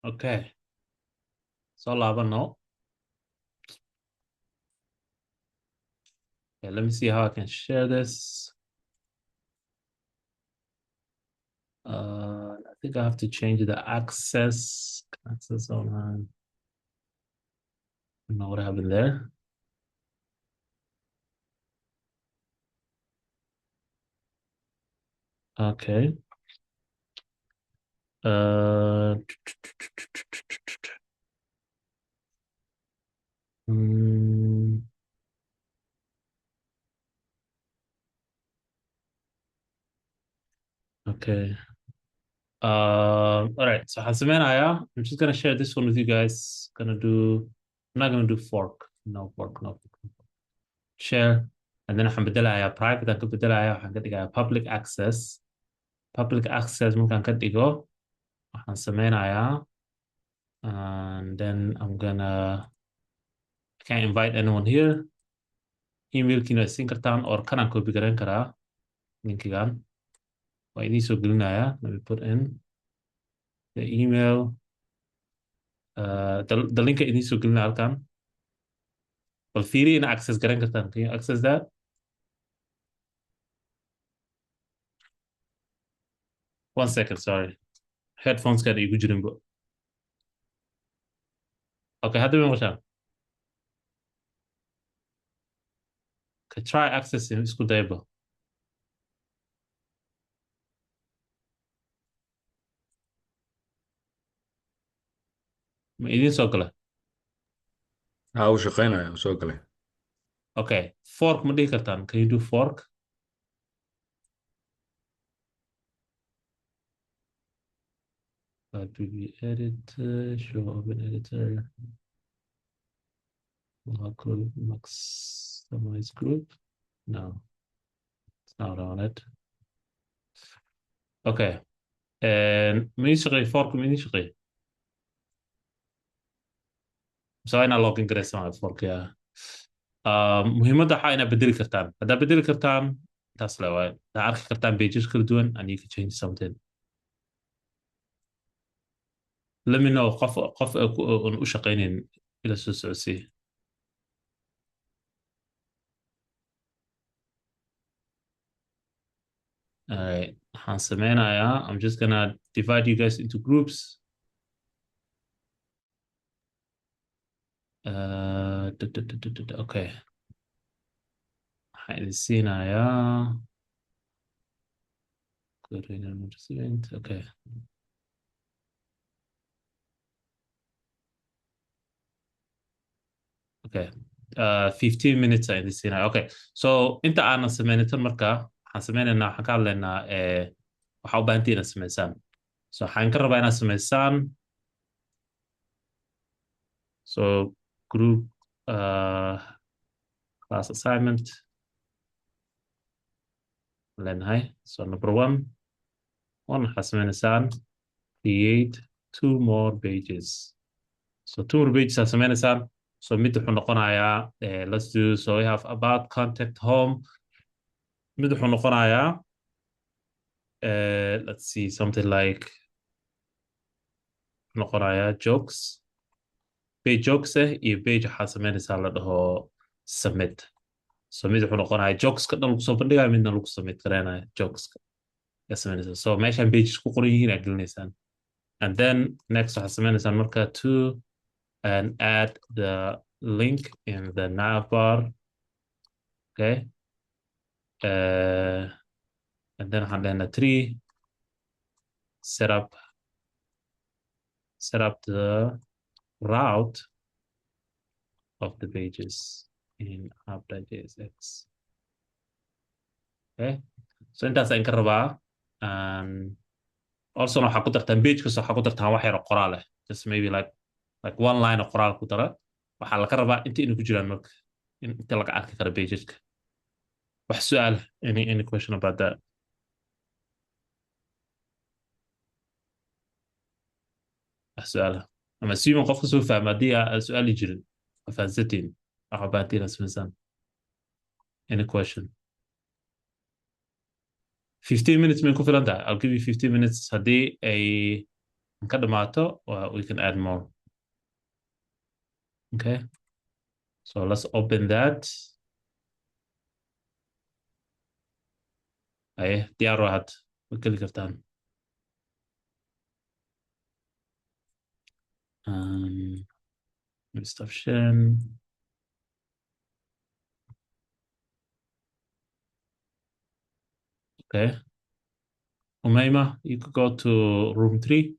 Okay. So laabano. Okay, let me see how I can share this. I think I have to change the access online. I don't know what happened there. Okay. Hmm, okay. All right. So Hasamanaya, I'm just gonna share this one with you guys. I'm not gonna do fork. No fork, no fork. Share. And then waxaan bedelayaa private aan ka bedelayaa waxaan ka dhigayaa public access. Public access markaan ka dhigo waxaan sameynayaa and then I can't invite anyone here. Emailkiina siin kartaan or kanaan copy garan karaa linkigan. Waa idiin soo gelinayaa. Let me put in the email. The link idiin soo gelinaya halkan. Bal fiiri ina access garan kartaan. Can you access that? One second, sorry. Headphones kan igu jirin bo. Okay, hadda ma maqashaan? Okay, try accessing isku dayba. Ma idiin soo gala? ها uu shaqeynaya uu soo galay Okay, fork ma dhihi kartaan? Can you do fork? Edit, show open editor. Group, maximize group. No, it's not on it. Okay. And ma ii shaqeey fork ma idiin shaqeey? So inaa login garaysan fork ya. Muhiimadda waxaa inaa bedeli kartaan. Haddaa bedeli kartaan, taas le waaye. Haddaa arki kartaan pages kala duwan and you can change something. Let me know qof u shaqeynin ila soo socodsii. Alright, waxaan sameynayaa. I'm just gonna divide you guys into groups. Okay. Waxaan idin siinayaa. Okay. Okay. 15 minutes aan idin siinayaa. Okay. So inta aanan sameynin tan markaa waxaan sameynaynaa waxaan ka hadlaynaa waxaa u baahantii inaad sameysaan. So waxaan ka rabaa inaad sameysaan. So group class assignment. Leenahay. So number one waxaa sameynaysaan create 2 more pages. So 2 more pages aad sameynaysaan. So mid wuxuu noqonayaa let's do so we have about contact home. Mid wuxuu noqonayaa let's see something like noqonayaa jokes. Page jokes iyo page waxaa sameynaysaa la dhaho submit. So mid wuxuu noqonayaa jokeska dhan lagu soo bandhigayo midna lagu submit gareynayo jokeska. So meeshaan pages ku qoran yihiin aad gelinaysaan. And then next waxaa sameynaysaan marka two and add the link in the navbar. Okay. And then waxaan lehnaa three set up the route of the pages in app.jsx. Okay. So intaas ayaan ka rabaa. Also waxaa ku dartaan page kasta waxaa ku dartaan wax yar oo qoraal ah. Just maybe like one line oo qoraal ku dara. Waxaa laga rabaa inta inay ku jiraan marka. Inta laga arki karo pageska. Wax su'aal any question about that? Wax su'aal. Ama assuming qofka soo fahma haddii aan su'aali jirin. Fahansatiin. Waxa baahantiin aad samaysaan. Any question? 15 minutes may ku filan tahay. I'll give you 15 minutes haddii ay ka dhamaato, we can add more. Okay, so let's open that. Aye, diyaar waxaad ma geli kartaan. List option. Okay. Umayma, you could go to room 3.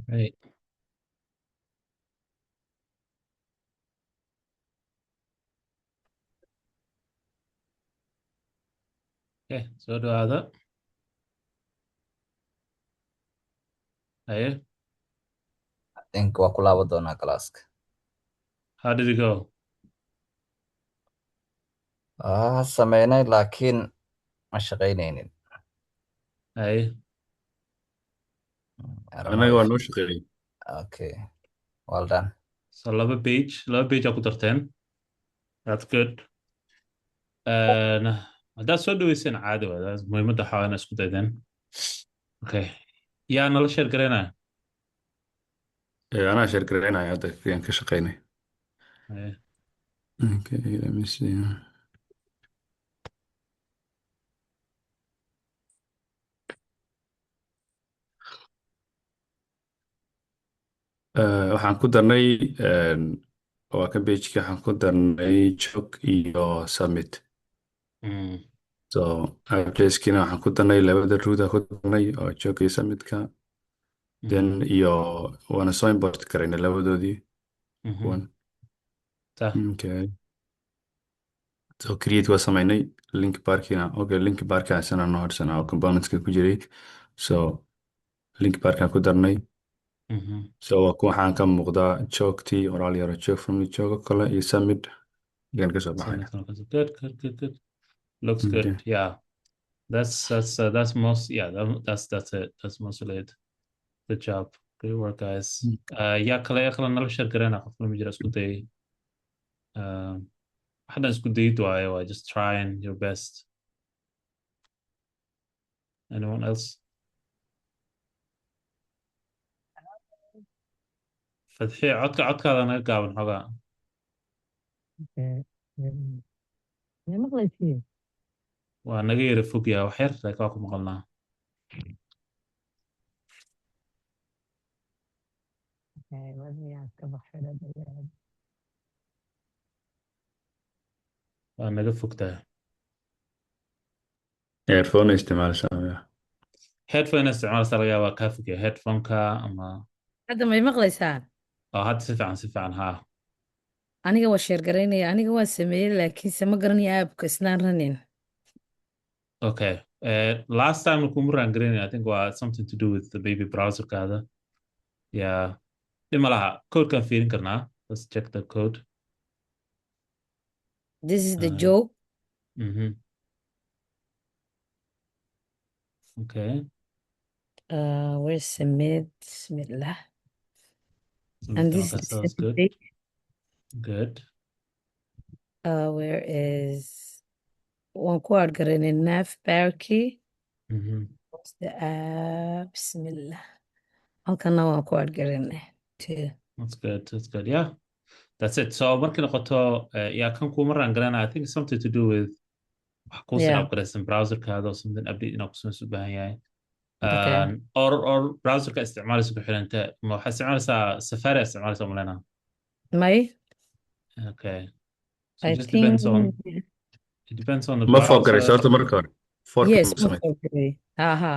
Right. Okay, so do other. Aye. I think waa ku laaban doonaa galaaska. How did it go? Sameynay laakiin ma shaqaynaynin. Aye. I don't know anaga waa if noo shaqeeyey. okay. Well done. So laba page aa ku darteen. That's good. Haddaad soo dhaweyseen caadi waa muhiimadda waxaa inaa isku daydeen. Okay. Yaa nala share garaynaya. Anaa sheergaraynaya hadda ayaan ka shaqeynay. Aye. Okay, let me see. Waxaan ku darnay waa kan pageki waxaan ku darnay jog iyo submit. Mm. So placekina waxaan ku darnay labada ruuda ku darnay oo jog iyo submitka. Then iyo waana soo import karayna labadoodii. One. Okay. So create waa samaynay link barkina. Okay, link barka asana noo harsanaa oo componentska ku jiray. So link barkan ku darnay. So waxaan ka muuqdaa joogtii oraal yaro joog family joogo kale iyo submit gaan ka soo baxaya. Good. Looks good. Okay. Yeah. That's most, yeah, that's it. That's mostly it. Good job. Good work, guys. Yaa kale nala share garayna qofka ma jira isku day. Waxaad isku dayid waaye waa just trying your best. Anyone else? Fadxi codkaada naga gaaban xogaa. ما مقلتي Waa naga yara fog yahay wax yar laakiin waa ku maqalnaa. وزني أسكبح في البلاد Waa naga fog tahay. Earphone isticmaalsaa. Headphone isticmaalsa laga yaabaa kaa fog yahay headphone-ka ama هذا ما مقليسان hadda si fiican haa. aniga waa sheer garaynaya aniga waa sameeyey laakiinse ma garanaya aabka isnaan ranin Okay. Last time kuma rangarin, I think was something to do with the baby browser kaada. Yeah. Dhima laha. Code kan fiirin karnaa. Let's check the code. this is the joke Okay. where's submit bismillah and this is the sounds good. page. Good. Where is waan ku argaranay nav barkey what's the bismillah halkana waan ku argaranay too. That's good. Yeah. That's it. So markii noqoto yeah kan kuma rangarin, I think it's something to do with wax ku set up garaysan browser kaada or something update inaa kusoo u baahan yahay. Or browserka isticmaalaysa ku xiranta ma waxaa isticmaalaysaa Safari isticmaalaysa malena. may Okay. So I it just think depends on the Ma browser. fogaraysa horta marka hore. yes one for gray aha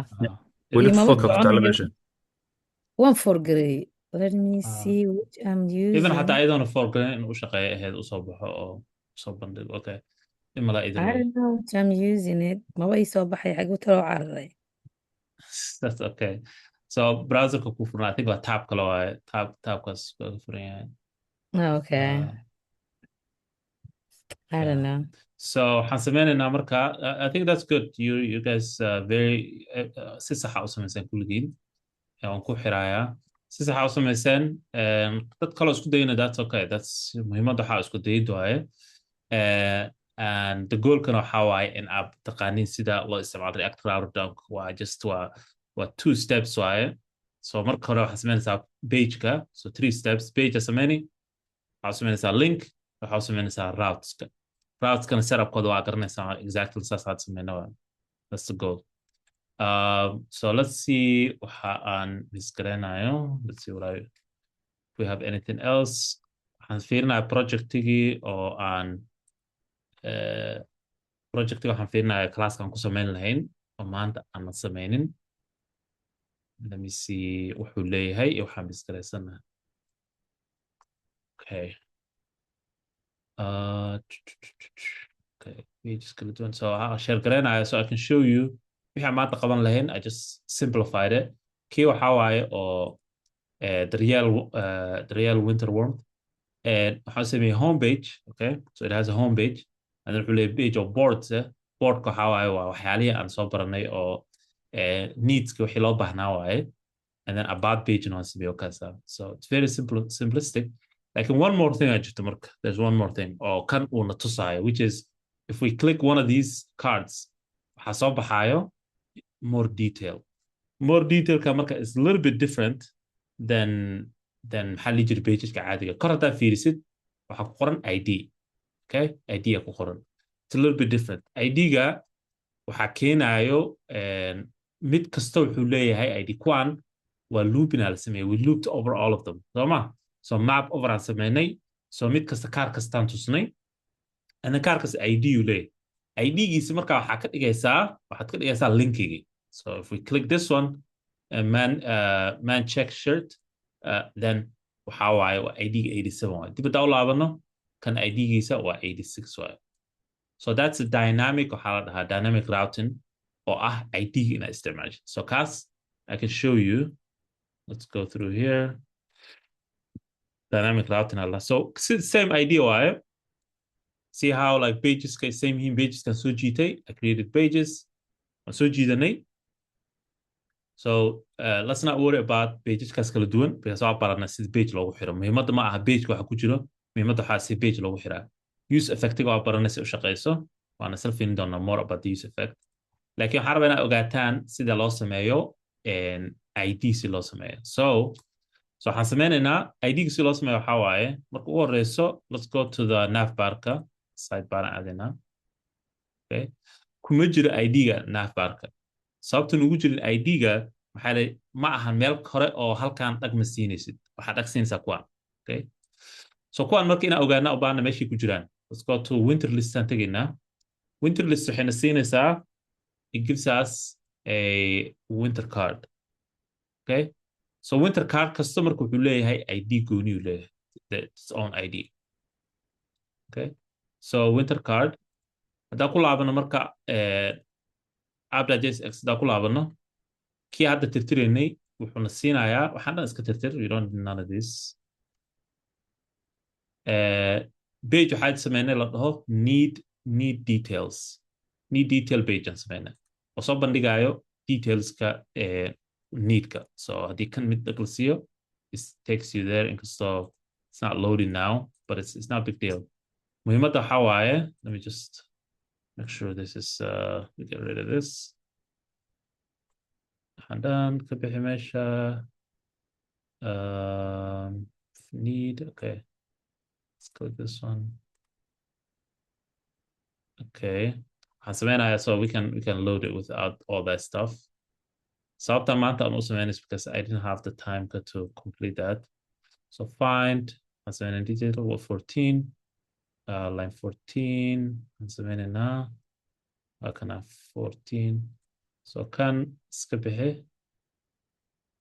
Weli Imama foka ku taala soconayo. meesha. one for gray let me see which I'm using Even حتى ayadoona foreground in u shaqeeya ahayd u soo baxo oo soo bandhigo. Okay. Imala either I way. don't know which I'm using it maba ii soo baxay xagu talo cararay That's okay. So browserka ku furan, I think waa tab kale waaye. Tabkaas waa ku furan yahay. okay I don't know So waxaan sameynaynaa marka I think that's good. You guys very si sax ah u samaysaan kulligiin. Waan ku xirayaa. si sax u samayseen dad kaloo isku dayana that's okay that's muhiimadda waxaa isku dayid waaye and the goalkana waxaa waaye in aad taqaaniin sida loo isticmaalo react router dunk waa two steps waaye so marka hore waxaad samaynaysaa pageka so three steps page sameyni waxaad samaynaysaa link waxaad samaynaysaa routeskana setupkooda waa garanaysaa exactly saas aad sameyna waa that's the goal so let's see waxa aan misgaranayo let's see if we have anything else waxaan fiirinaya projectigii oo aan projectiga waxaan fiirinaya classkaan ku samayn lahayn oo maanta aanan sameynin let me see wuxuu leeyahay iyo waxaan misgaraysanaha okay okay pages kala duwan so waxaan share garanaya so I can show you wixii maanta qaban lahayn I just simplified it kii waxaa waaye oo the real winter worm waxaan sameeyey home page okay so it has a home page and then wuxuu leeyahay page oo boards boardka waxaa waaye waa waxyaalihii aan soo baranay oo needska wixii loo baahnaa waaye and then about page waan sameeyo kaasa so it's very simplistic like one more thing I just marka there's one more thing oo kan uuna tusaayo which is if we click one of these cards waxaa soo baxaayo more detail ka marka is a little bit different than maxaa la jira pageska caadiga kor haddaa fiirisid waxaa ku qoran ID okay ID ku qoran it's a little bit different ID-ga waxaa keenayo mid kasta wuxuu leeyahay ID kuwan waa loopinaa la sameeyey we looped over all of them sooma so map over aan sameynay so mid kasta kaar kastaan tusnay and then kaar kasta ID uu leeyahay ID-giisi marka waxaad ka dhigaysaa linkigii so if we click this one man check shirt then waxaa waaye waa ID-ga 87 waaye dib haddaa u laabano kan ID-giisa waa 86 waaye so that's a dynamic waxaa la dhahaa dynamic routing oo ah ID-ga inaad isticmaasho so kaas I can show you let's go through here dynamic routing Allah so same idea waaye see how like pages same pages can soo jiitay I created pages waan soo jiidanay so let's not worry about pageskaas kala duwan because waa baranay sida page loogu xiro muhiimadda ma aha pageka waxa ku jiro muhiimadda waxaa si page loogu xiraa use effectiga waa baranay si u shaqeyso waana isla fiirin doonaa more about the use effect laakiin waxaan rabaa inaad ogaataan sida loo sameeyo ID si loo sameeyo so waxaan sameynaynaa ID-ga si loo sameeyo waxaa waaye marka ugu horeyso let's go to the navbarka sidebar aadina okay kuma jiro ID-ga navbarka sababtan ugu jirin ID-ga maxaa ma ahan meel hore oo halkan dhag ma siinaysid waxaad dhag siinaysaa kuwan okay so kuwan marka inaan ogaana u baahna meeshay ku jiraan let's go to winter list aan tegaynaa winter list waxayna siinaysaa it gives us a winter card okay so winter card kasta marka wuxuu leeyahay ID gooni uu leeyahay its own ID okay so winter card haddaa ku laabano marka app.jsx haddaa ku laabano kii hadda tirtiraynay wuxuuna siinayaa waxaan dhan iska tirtir you don't need none of this page waxaad sameynay la dhaho need detail page aan sameynay oo soo bandhigayo detailska needka so haddii kan mid dhag la siiyo it takes you there inkastoo it's not loading now but it's not a big deal muhiimadda waxaa waaye let me just make sure this is we get rid of this waxaan dhan ka bixi meesha need okay let's click this one okay waxaan sameynayaa so we can load it without all that stuff sababta maanta aan u sameyn is because I didn't have the time to complete that so find I'm saying digital 14 line 14 I'm saying now I can have 14 so can skip it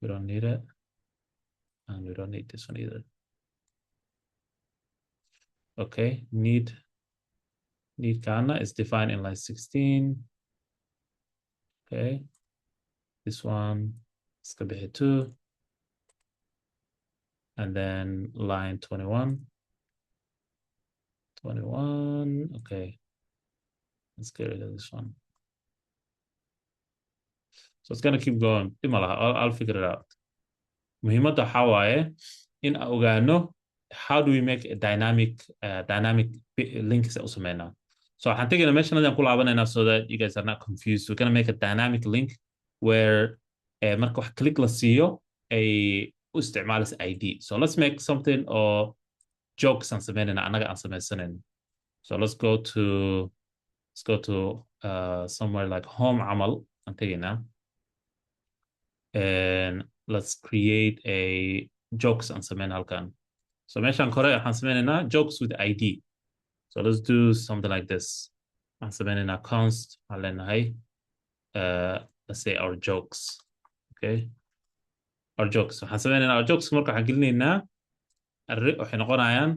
we don't need it and we don't need this one either okay need kana is defined in line 16 okay this one skip it too and then line 21 okay let's get rid of this one so it's gonna keep going I'll figure it out muhiimadda waxaa waaye in aan ogaano how do we make a dynamic links u sameynaa. So waxaan tegaynaa meeshan hadaan ku laabanaynaa so that you guys are not confused. We're gonna make a dynamic link where marka wax click la siiyo ay u isticmaalaysa ID. So let's make something or jokes aan sameynayna annaga aan samaysanan. So let's go to somewhere like home camal aan tegaynaa. And let's create a jokes aan sameyn halkan. So meeshaan kore waxaan sameynaynaa jokes with ID. So let's do something like this. I'm submitting a const. Let's say our jokes. Okay. Our jokes. So I'm submitting our jokes. Marka waxaan gelinaynaa array waxay noqonayaan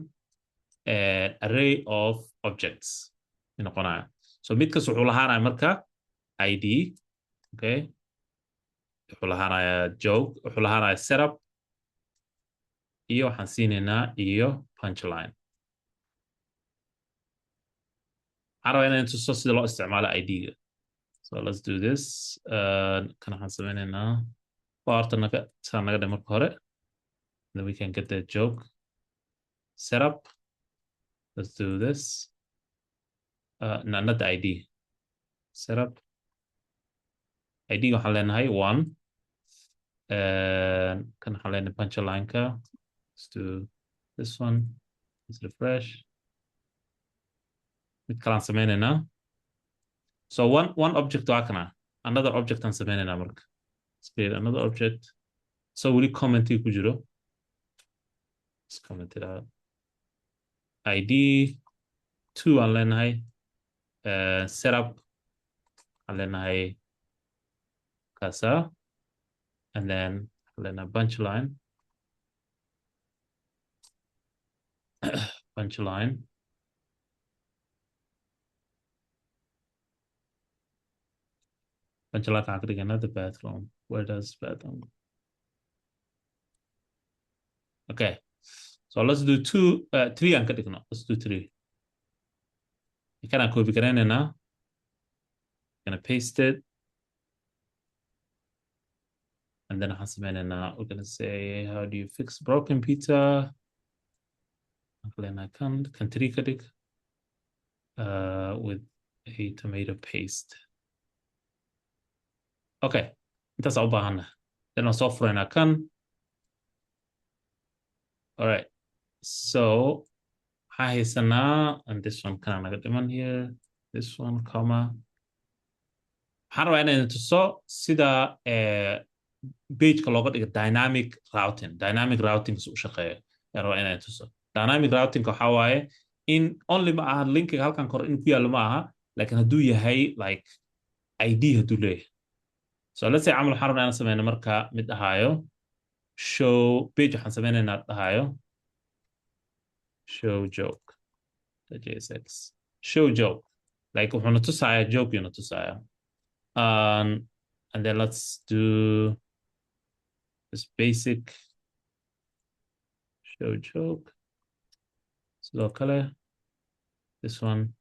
array of objects. Noqonayaan. So mid kas wuxuu lahaanaya marka ID. Okay. Wuxuu lahaanaya joke. Wuxuu lahaanaya setup. Iyo waxaan siinaynaa iyo punchline. عرفنا أن تصل إلى استعمال ID. So let's do this. كنا حنسمينا هنا part أنك صارنا قدام القارئ. Then we can get the joke set up. Let's do this. No, not the ID. Set up. ID وحلينا هاي 1. كنا حلينا punchline كا. Let's do this one. Let's refresh. كلام سمينا هنا. So one object وعكنا. Another object عن سمينا هنا مرك. Let's create another object. So we comment كجرو. Let's comment it out. ID 2 علينا هاي. Setup علينا هاي كاسا. And then علينا punchline. Punchline. Punchline can create another bathroom. Where does bathroom? Okay. So let's do 3 and let's do 3. You can copy it now. Gonna paste it. And then we're gonna say, how do you fix broken pizza? Can trick with a tomato paste. Okay, that's all behind. Then our software I can. All right. So hi Sana, and this one can I get them on here? This one, comma. How do I need to see the page looga dynamic routing? Dynamic routing is shaqeeya. Dynamic routing waxa waaye in only ma aha link halkan kor in ku yaalo ma aha laakiin haduu yahay like ID haduu leeyahay. So let's say عمل حرب أنا سمينا مركا مد هايو show page waxaan sameynayna dhahayo show joke .jsx show joke like wuxuuna tusaya joke yuna tusaya and then let's do this basic show joke sidoo kale this one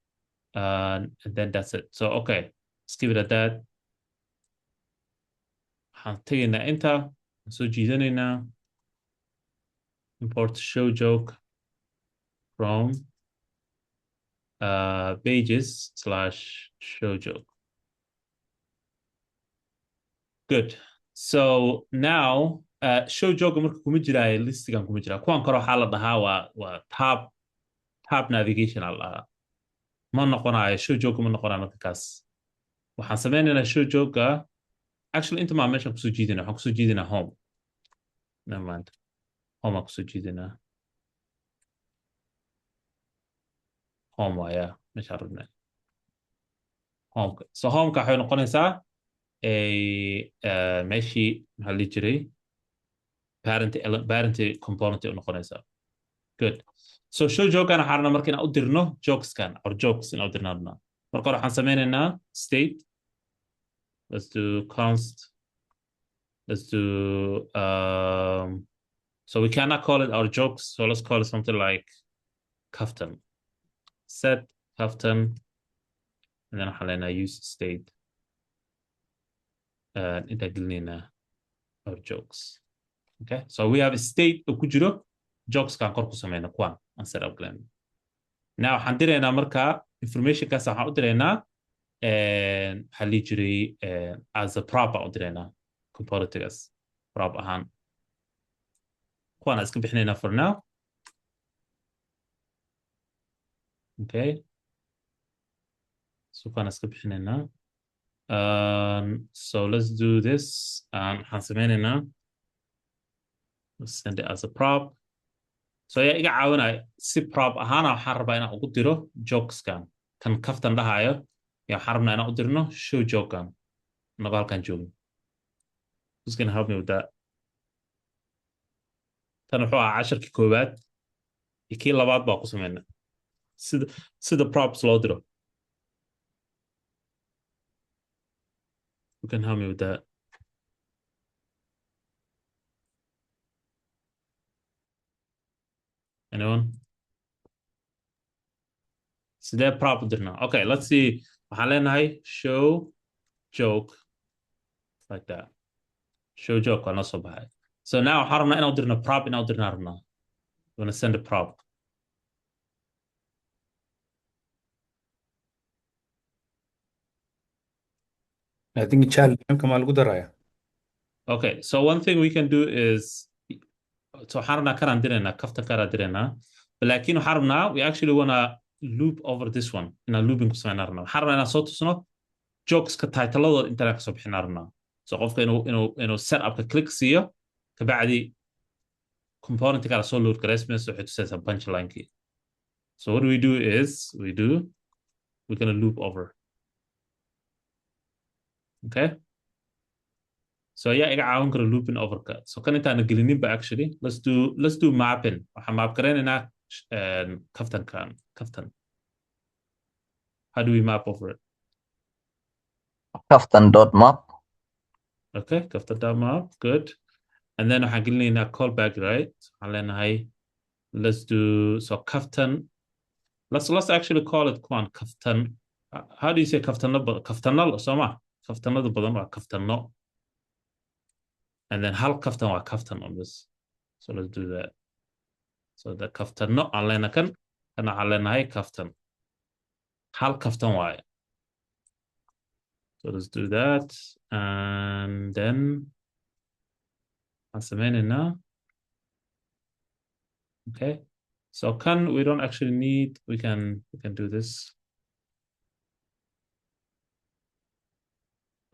and then that's it. So okay, let's give it at that. waxaan tegaynaa inta soo jiidanaynaa import show joke from pages / show joke. Good. So now show joke marka kuma jiraayo listigan kuma jiraa kuwan kore waxaa la dhahaa waa tab navigation aa la dhahaa ma noqonayo show joke ma noqonayo marka kaas waxaan sameynaynaa show joke actually انت ما ماشي kusoo jiidina waxaan kusoo jiidina home never mind home aan kusoo jiidina home waaya meesha rabnaa home so home ka waxay noqonaysaa meeshii maxaa la jiray parent component u noqonaysaa. Good. So show joke ana xarna markii aan u dirno jokes kan or jokes in u dirnaa marka waxaan sameynaynaa state. Let's do const. Let's do, so we cannot call it our jokes. So let's call it something like kaftan. Set kaftan. And then I use state. And our jokes. Okay, so we have a state oo ku jiro jokes kan kor ku sameeyna kuwan aan set up galayno. Now waxaan direynaa markaa informationkaas waxaan u direynaa waxaa lii jiray as a prop aan u direynaa componentigaas prop ahaan kuwan aan iska bixinaynaa for now. Okay, so kuwan aan iska bixinaynaa. So let's do this. waxaan sameynaynaa let's send it as a prop. So yaa iga caawinaya si prop ahaana waxaan rabaa inaan ugu diro jokeskan kan kaftan dhahayo yaa waxaan rabnaa inaan u dirno show jokekan nago halkan joogin. Who's gonna help me with that? tan wuxuu ahaa casharkii koowaad iyo kii labaad baa ku sameynaa sida props loo diro. Who can help me with that? Anyone? Sidee prop u dirnaa? Okay, let's see. Waxaan leenahay show joke like that. Show joke waa noo soo baxay. So now waxaan rabnaa inaan u dirno prop inaan u dirnaa rabnaa. We're gonna send a prop. I think child name kama lagu daraya. Okay, so one thing we can do is so waxaan rabnaa kanaan diraynaa kaftan kanaan diraynaa laakiin waxaan rabnaa we actually wanna loop over this one inaan looping ku sameynaa rabnaa. Waxaan rabnaa inaan soo tusno jokeska titleadooda intaan ka soo bixinaa rabnaa. So qofka inuu set upka click siiyo kabacdi component kala soo load gareysmayso waxay tusaysaa punchline-kii. So what we do is we're gonna loop over. Okay, so yeah iga caawin karo looping overka. So kan intaan gelinin ba actually let's do mapping. waxaan map gareynaynaa kaftan. How do we map over it? Kaftan.map. Okay, kaftan.map, good. And then waxaan gelinaynaa callback, right? waxaan leenahay let's do so kaftan. Let's actually call it kwan kaftan. How do you say kaftanal soma kaftanada badan waa kaftano. And then hal kaftan waa kaftan on this. So let's do that. So the kaftano aan leenahay kan waxaan leenahay kaftan. Hal kaftan waaye. So let's do that. And then aan sameynayna. Okay. So can we don't actually need we can do this.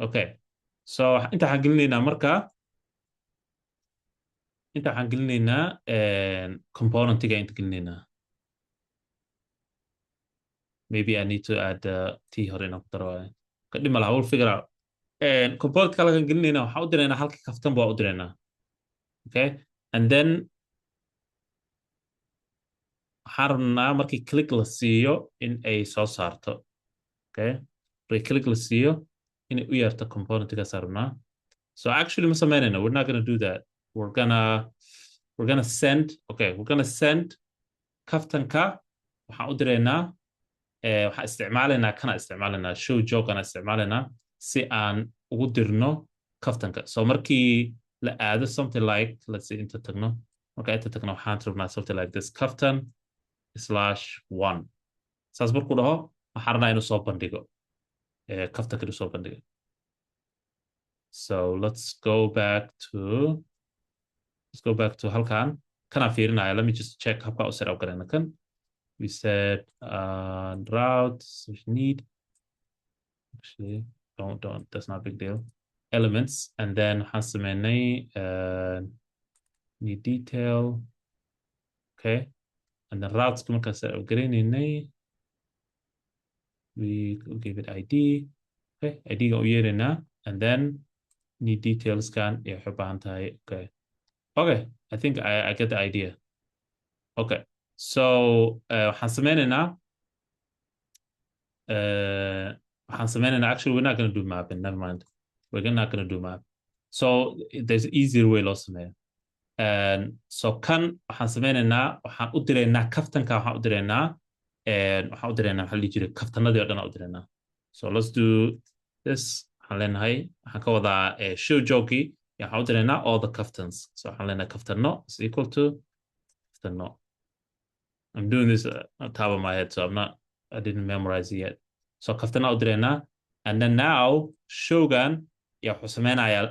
Okay. So inta waxaan gelinaynaa markaa inta waxaan gelinaynaa componentiga inta gelinaynaa. Maybe I need to add t hore inaan ku daro waaye. Kadib malaha we'll figure out. Component kala kan gelinaynaa waxaan u diraynaa halka kaftan baa u diraynaa. Okay. And then waxaan rabnaa markii click la siiyo in ay soo saarto. Okay. Markii click la siiyo in ay u yeerto componentiga saarnaa. So actually ma sameynayna we're not going to do that. We're gonna send kaftanka waxaan u diraynaa waxaan isticmaalaynaa show joke aan isticmaalaynaa si aan ugu dirno kaftanka. So markii la aado something like let's see inta tagno marka inta tagno waxaan rabnaa something like this kaftan/1 saas markuu dhaho waxaan rabnaa inuu soo bandhigo kaftanka inuu soo bandhigo. So let's go back to halkan kana fiirinaya. Let me just check habka u set up garayna kan. We said routes we need actually don't that's not a big deal. Elements and then waxaan sameynay need detail. Okay, and then routes markaan set up garaynay we give it ID. Okay, ID ga u yeeraynaa and then need details kan iyo waxay u baahan tahay. Okay, I think I get the idea. Okay, so waxaan sameynaynaa actually we're not going to do mapping, never mind. We're not going to do map. So there's an easier way loo sameeyo. So kan waxaan sameynaynaa waxaan u diraynaa kaftanka waxaan u diraynaa waxaa la jiray kaftanadii oo dhan u diraynaa. So let's do this. waxaan leenahay waxaan ka wadaa show joke يعني waxaan u diraynaa all the kaftans so waxaan leenahay kaftanno is equal to kaftanno. I'm doing this on top of my head so I didn't memorize it yet. So kaftanno u diraynaa and then now showgan yaa wuxuu sameynayaa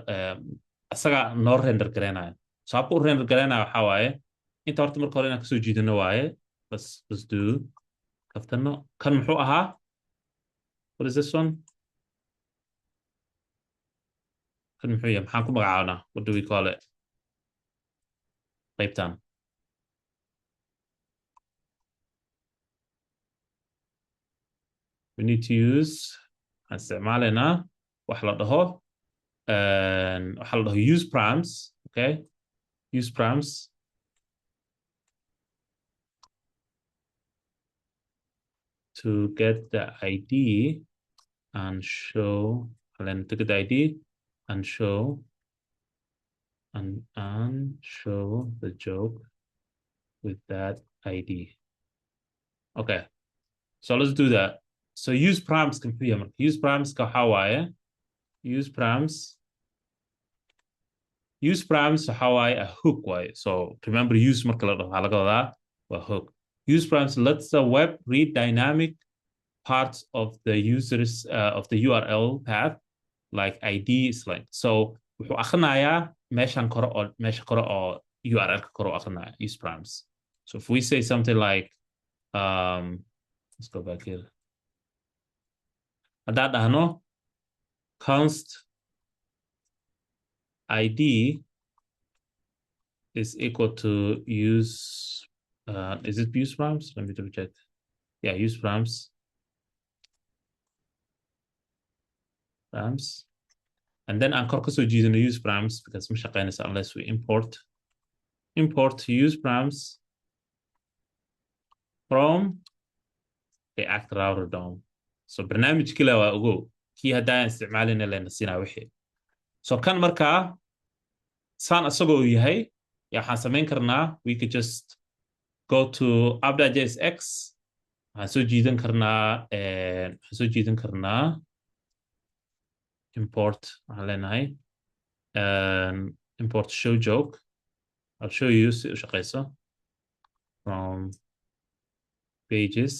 asaga noo render garaynaya. So habka u render garaynaya waxaa waaye inta horta marka hore inaan kasoo jiidano waaye. Let's do kaftanno. Kan muxuu ahaa? What is this one? Kan muxuu yahay? Maxaan ku magacaabnaa? What do we call it? qaybtan. We need to use waxaan isticmaalaynaa waxa la dhaho use primes, okay? Use primes to get the ID and show, and then to get the ID and show the joke with that ID. Okay, so let's do that. So use primes can be use primes ka Hawaii. Use primes Hawaii a hook way. So remember use marka la dhaho a hook. Use primes lets the web read dynamic parts of the users of the URL path like ID is like. So wuxuu akhrinayaa meeshan kore oo URL ka kore oo akhrinayaa use primes. So if we say something like let's go back here. Haddaan dhahno const ID is equal to use is it use primes? Let me double check. Yeah, use primes. And then aan kor kasoo jiidano use primes because ma shaqeynaysa unless we import use primes from the act router DOM. So barnaamij kale waa ogow kii haddaan isticmaalina lena siinaa wixii. So kan markaa saan asagoo uu yahay yaa waxaan samayn karnaa we could just go to app.jsx waxaan soo jiidan karnaa import waxaan leenahay import show joke. I'll show you si u shaqeyso from pages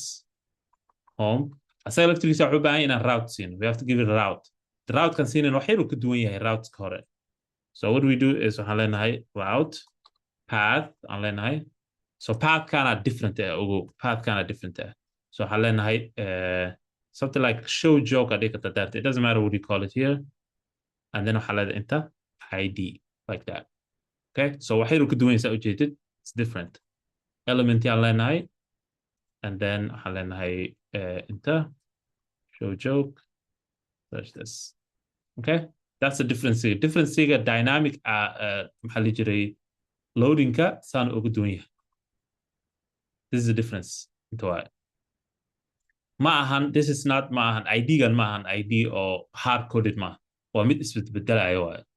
home. asaga laftigiisa wuxuu u baahan yahay inaan route siino. We have to give it a route. The route kan siinin wax yar uu ka duwan yahay routeska hore. So what we do is waxaan leenahay route path aan leenahay. So path kana different ugu path kana different. So waxaan leenahay something like show joke that it doesn't matter what you call it here. And then waxaan leenahay inta ID like that. Okay? So wax yar uu ka duwan yahay ujeedid. It's different. Element aan leenahay. And then waxaan leenahay inta show joke. Search this. Okay? That's the difference. Difference dynamic maxaa la jiray loadingka saan ugu duwan yahay. This is the difference. Inta waa this is not ID-gan ma ahan ID oo hard coded ma waa mid isbedbedelayo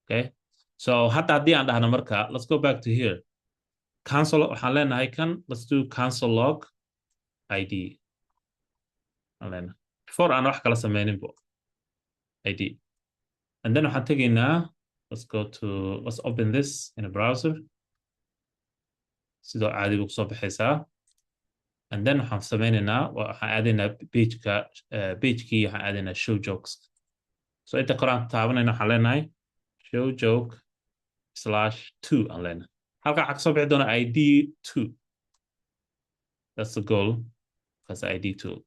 okay? So hatta haddii aan dhahno marka let's go back to here. Cancel waxaan leenahay kan let's do cancel log ID. Before aan wax kala sameynin bo ID. And then waxaan tegaynaa let's open this in a browser. Sidoo caadi buu kusoo baxaysaa. And then waxaan sameynaynaa waxaan aadaynaa pagekii waxaan aadaynaa show jokes. So inta koraan taabanayna waxaan leenahay show joke /2 aan leenahay. Halka waxaa kasoo bixi doona ID 2. That's the goal. That's ID 2.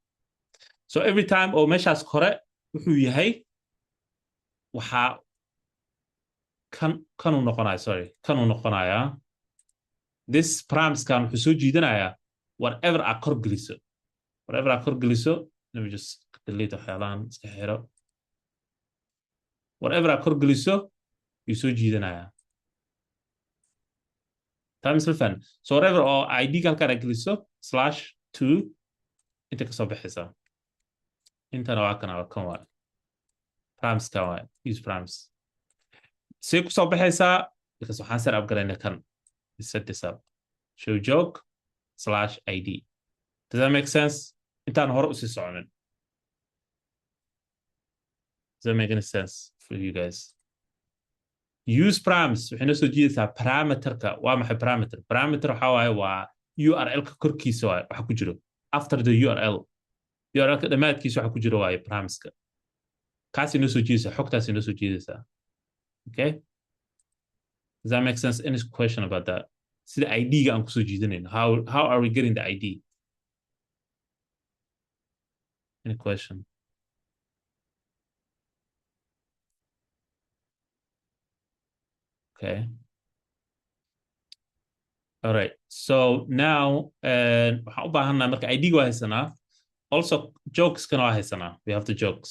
So every time oo meeshaas kore wuxuu yahay waxaa kanuu noqonayaa this primes kan wuxuu soo jiidanayaa whatever aad kor geliso. Let me just delete waxyaalahan iska xiro. Whatever aad kor geliso yuu soo jiidanayaa. Times fan. So whatever oo ID halkaan aad geliso /2 inta kasoo baxaysaa. Intana waa kan waa primes kan waa use primes. See ku soo baxaysaa because waxaan set up garaynaa kan. Set this up. Show joke /ID. Does that make sense? Intaan hore usii soconin. Does that make any sense for you guys? use parameters waxay noo soo jiidaysaa parameterka waa maxay parameter waxa waaye waa url-ka korkiisa waaye waxa ku jiro after the url-ka dhammaadkiisa waxa ku jiro waaye parameterska kaasay noo soo jiidaysaa xogtaasay noo soo jiidaysaa okay does that make sense any question about that sida id-ga aan kusoo jiidanayno how are we getting the id any question okay all right so now waxaan u baahannahay marka id-ga waa haysanaa also jokes-kana waa haysanaa we have the jokes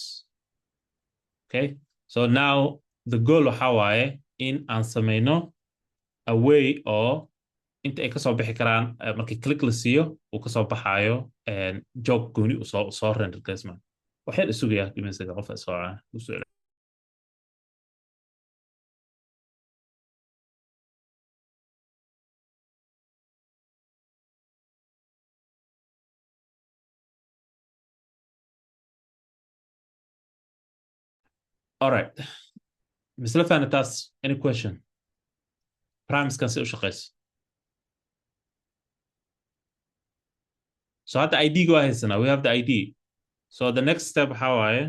okay so now the goal waxa waaye in aan samayno a way oo inta ay kasoo bixi karaan markii click la siiyo uu kasoo baxaayo joke gooni uu soo render gareysma waxaan isugayaa iminsaga qof soo all right misla fahantaas any question primes kan si u shaqeyso so hadda id ga waa haysanaa we have the id so the next step waxa waaye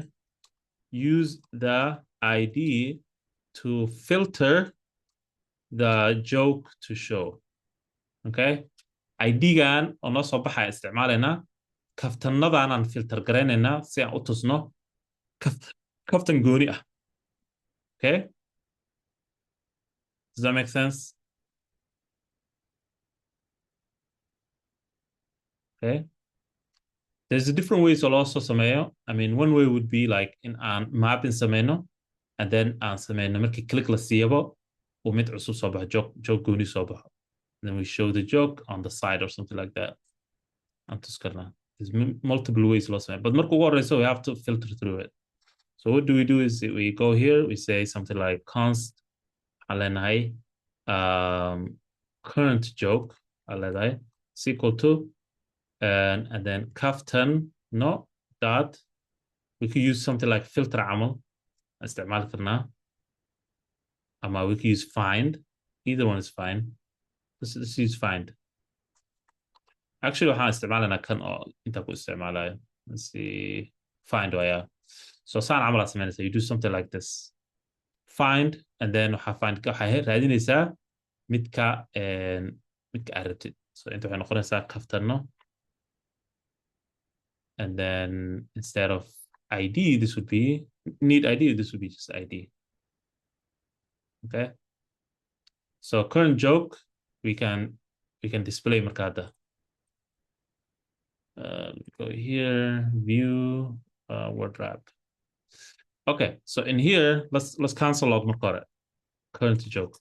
use the id to filter the joke to show okay id-gan oo noo soo baxaya isticmaalaynaa kaftanadaan aan filter garaynaynaa si aan u tusno kaftan gooni ah okay does that make sense okay there's a different ways oo also sameeyo I mean one way would be like in aan mapping sameyno and then aan sameyno markii click la siiyabo uu mid cusub soo baxo joke gooni soo baxo then we show the joke on the side or something like that aan tus karnaa there's multiple ways loo sameeyo but marka ugu horeyso we have to filter through it so what do we do is we go here we say something like const alenahay current joke alenahay is equal to and then kaftan no dot we could use something like filter amal استعمال karnaa ama we could use find either one is fine let's use find actually waxaan isticmaalanaa kan oo inta ku isticmaalayo let's see find waya so saan camal aad samaynaysaa you do something like this find and then waxaa raadinaysaa midka aad rabtid so inta waxay noqonaysaa kaftano and then instead of id this would be need id this would be just id okay so current joke we can display markada go here view word wrap okay so in here let's cancel out markore current joke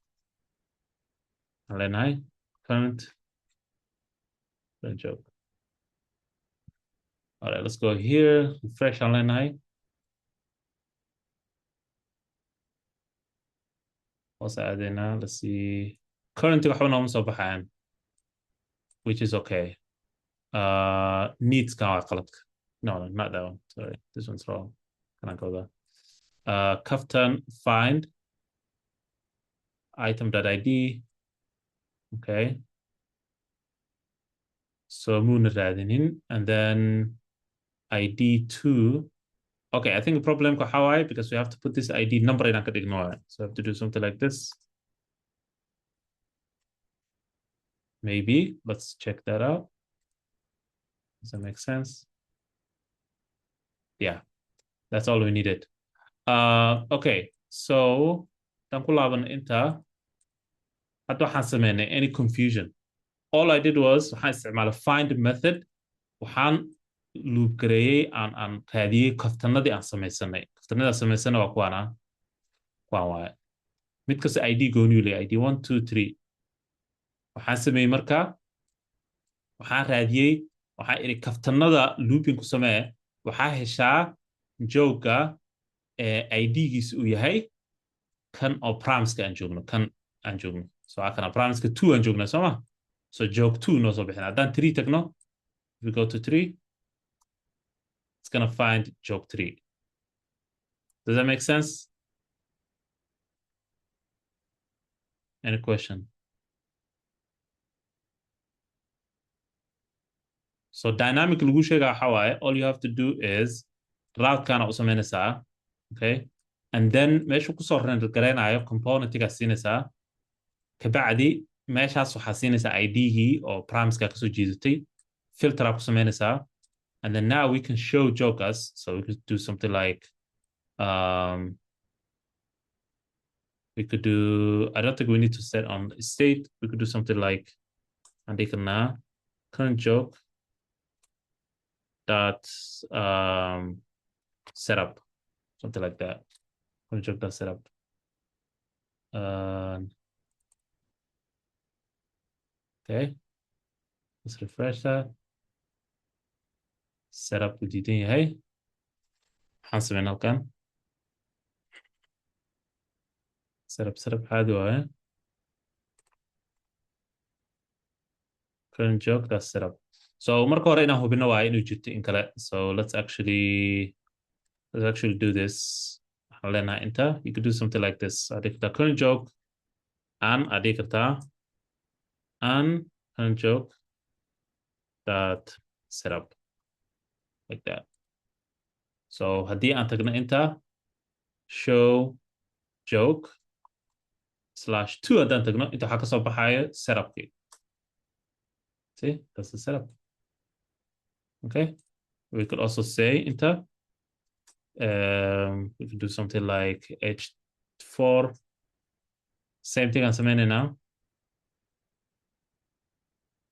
and then current joke all right let's go here refresh online what's adding now let's see current waxba nooma soo baxayan which is okay needs kan waa qaladka no not that one sorry this one's wrong can I go there kaftan find item.id okay so moon raadinin and then id2 okay I think the problem ko how because we have to put this id number in and ignore it so I have to do something like this maybe let's check that out does that make sense yeah that's all we needed okay so dan ku laaban inta hadda waxaan sameynay any confusion all I did was waxaan isticmaalay find method waxaan loop gareeyay aan raadiyey kaftanadii aan samaysanay kaftanadii aan samaysanay waa kuwaan waaye mid kasta id gooniyu leeyahay id 1 2 3 waxaan sameeyey marka waxaan raadiyey waxaan iri kaftanada looping ku samee waxaa heshaa joga id-giisa uu yahay kan oo primeska aan joogno so kana primeska 2 aan joogna soo ma so joke 2 noo soo bixina haddaan 3 tagno if we go to 3 it's gonna find joke 3 does that make sense Any question? So dynamic lagu sheega waxa waaye, all you have to do is route kana u samaynaysaa, okay? And then meesha kusoo render garaynayo componentiga siinaysaa, kabacdi meeshaas waxaa siinaysaa ID-gii oo primeskaa kasoo jeedatay, filteraa ku samaynaysaa, and then now we can show jokers, so we could do something like, we could do, I don't think we need to set on state, we could do something like, and they can now current joke dot setup, something like that. Current joke dot setup. Okay, let's refresh that. Setup with the hey, حنسب هنا كان setup هذا current joke that's setup. So marka hore inaan hubino waa inuu jirto in kale. So let's actually do this. waxaan leenahay inta, you could do something like this. Adii kartaa current joke and adii kartaa and current joke dot setup like that. So haddii aan tagno inta show joke /2 haddaan tagno inta waxaa kasoo baxaya setupkii. See, that's the setup. Okay, we could also say enter. We could do something like h4. Same thing as a now.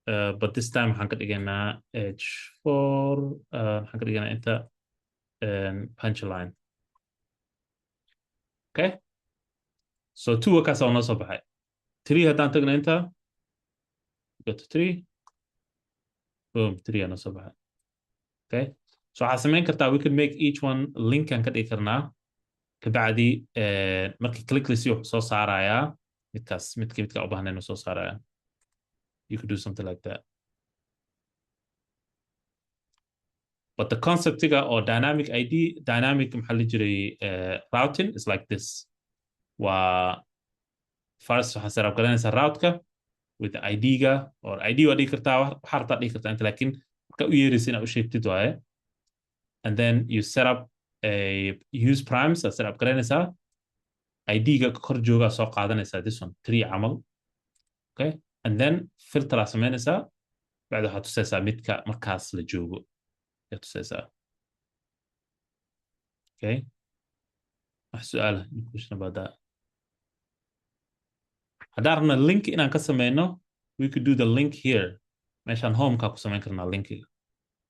But this time I'm going to h4. I'm going to enter punchline. Okay. So 2 workers are not so bad. 3 had done enter. Go to 3. Boom, 3 are not so bad. Okay. So as we could make each one link and kadhigi karnaa kabacdi markii click list wuxuu soo saarayaa midka u baahnaa inuu soo saarayaa. You could do something like that. But the concept or dynamic ID, dynamic maxaa la jiray routing is like this. Waa first waxaa setup garanaysaa route-ka with the ID-ga or ID waa dhigi kartaa waxaa rabtaa dhigi kartaa inta laakiin marka u yeeraysa inaad u sheegtid waaye. And then you set up a use primes, set up garanaysaa ID-ga kor joogaa soo qaadanaysaa this one 3 camal. Okay, and then filteraa samaynaysaa bacdi waxaad tusaysaa midka markaas la joogo ayaad tusaysaa. Okay, wax su'aala question about that. haddaan rabna link inaan ka samayno, we could do the link here. meeshaan home-kaa ku samayn karnaa linkiga.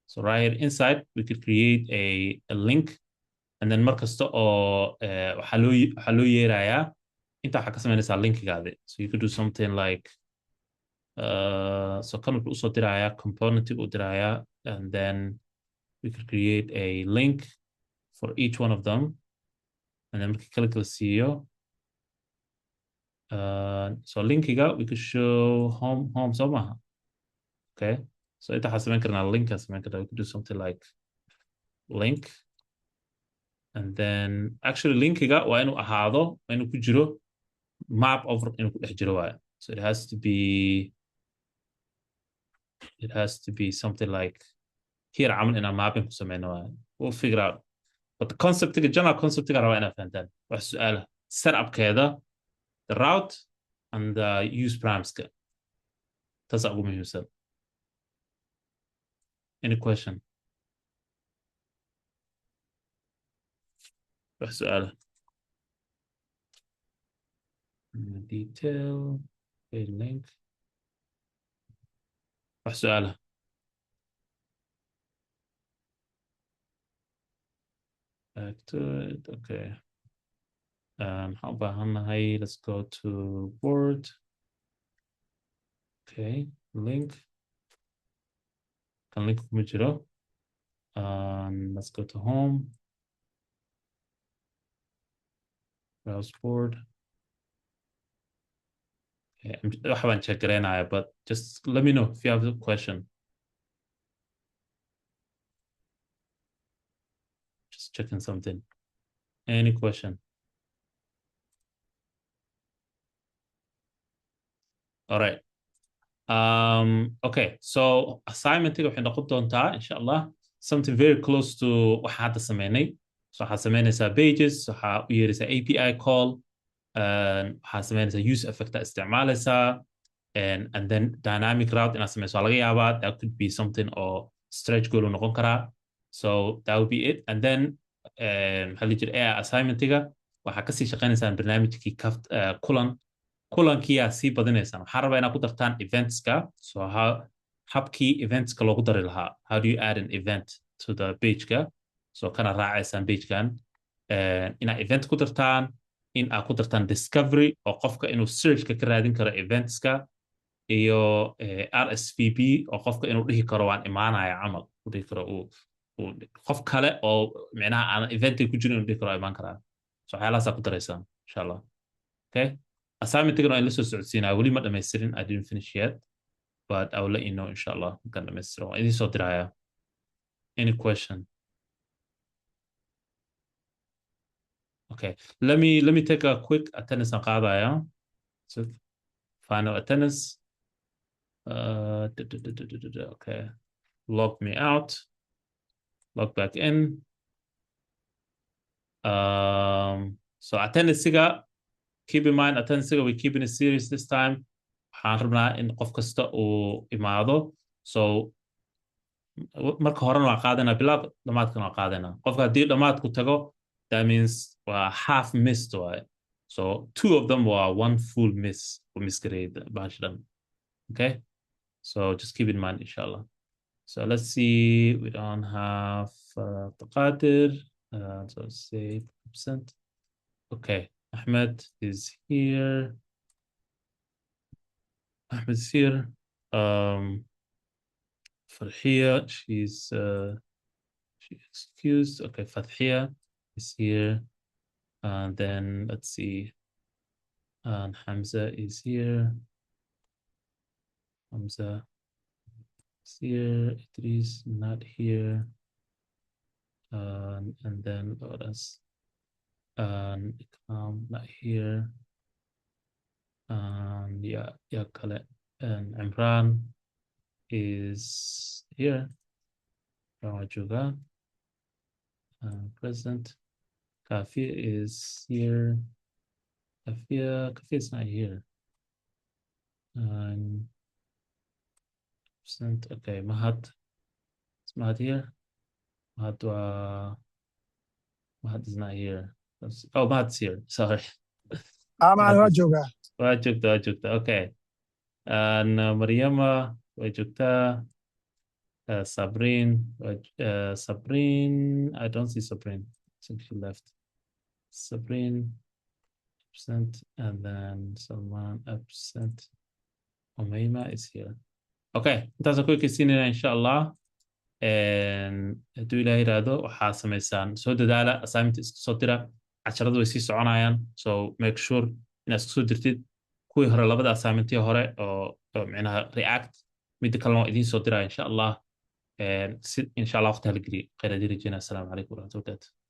So right here inside, we could create a link, and then markasta oo waxaa loo yeerayaa inta waxaa ka samaynaysaa linkigaadi. So you could do something like, so kan wuxuu usoo dirayaa componentig u dirayaa, and then we could create a link for each one of them, and then markii kala kala siiyo. So linkiga we could show home soo maaha. Okay, so inta waxaa samayn karnaa linkaa samayn karnaa. We could do something like link, and then actually linkiga waa inuu ahaado, waa inuu ku jiro map over, inuu ku dhex jiro waaye. So it has to be something like here camal inaan mapping ku samayno waaye. We'll figure out. But the general conceptiga rabaa inaad fahantaan. wax su'aala setupkeeda, the route and the use primeska, taas ugu muhiimsan. Any question? wax su'aala detail a link, wax su'aala back to it. Okay, maxaan u baahannahay, let's go to board. Okay, link kan link kuma jiro. Let's go to home, browse board. Okay, waxa baan check garaynaya, but just let me know if you have a question. Just checking something. Any question? all right. Okay, so assignmentiga waxay noqon doontaa insha Allah something very close to waxa hadda sameynay. So waxaad sameynaysaa pages, waxaa u yeeraysaa API call, waxaad sameynaysaa use effect isticmaalaysaa, and then dynamic route inaad sameyso waa laga yaabaa. That could be something or stretch goal uu noqon karaa. So that would be it. And then maxaa la jira AI assignmentiga waxaa kasii shaqeynaysaan barnaamijkii kulankiyaa sii badinaysaan. Waxaan rabaa inaad ku dartaan eventska. So habkii eventska loogu dari lahaa. How do you add an event to the pageka? So kana raacaysaan pagekan. Inaad event ku dartaan, in aad ku dartaan discovery oo qofka inuu searchka ka raadin karo eventska, iyo RSVP oo qofka inuu dhihi karo waan imaanaya camal. U dhihi karo qof kale oo micnaha aan eventiga ku jirin inuu dhihi karo imaan karaa. So waxyaalahaasaa ku daraysaan insha Allah. Okay. Assignment-tigana waan la soo socodsiinaa. Weli ma dhammaystirin. I didn't finish yet, but I will let you know inshallah markaan dhammaystiro. Waan idiin soo diraya. Any question? Okay. Let me take a quick attendance aan qaadaya. So final attendance. Okay. Log me out. Log back in. So attendance-iga, keep in mind, attendance-iga we're keeping it serious this time. Waxaan rabnaa in qof kasta uu imaado. So marka horena waan qaadanaa bilaab, dhamaadkana waan qaadanaa. Qofka haddii dhamaadku tago, that means waa half missed waaye. So 2 of them were 1 full miss or misgrade bahashan. Okay? So just keep in mind inshallah. So let's see, we don't have Taqadir. So say percent. Okay, Ahmed is here. Ahmed is here. Farhia, she's excused. Okay, Fathia is here. And then let's see. And Hamza is here. Hamza is here. Idris not here. And then what else? Not here. Yeah, Khaled and Imran is here. Rawajuga, present. Kafir is here. Kafir is not here. Present. Okay, Mahat. Is Mahat here? Mahat is not here. Oh, Mahat's here. Sorry. Aman waa joogaa. Waa joogtaa. Okay. Mariama way joogtaa. Sabrine. I don't see Sabrine. I think she left. Sabrine absent, and then Salman absent. Umayma is here. Okay. Intaasaan ku ekeysiinayna insha Allah. Hadduu ilaah yiraahdo waxaa samaysaan soo dadaala, assignment iska soo dira, casharadu way sii soconayaan. So make sure inaad iska soo dirtid kuwii hore, labada assignmentii hore oo micnaha react, midda kalena waa idiin soo diraya insha Allah. Insha Allah waqti hala geliyo. Khayr adiin rajeyna. Assalaamu calaykum waraxmatullahi wabarakatuh.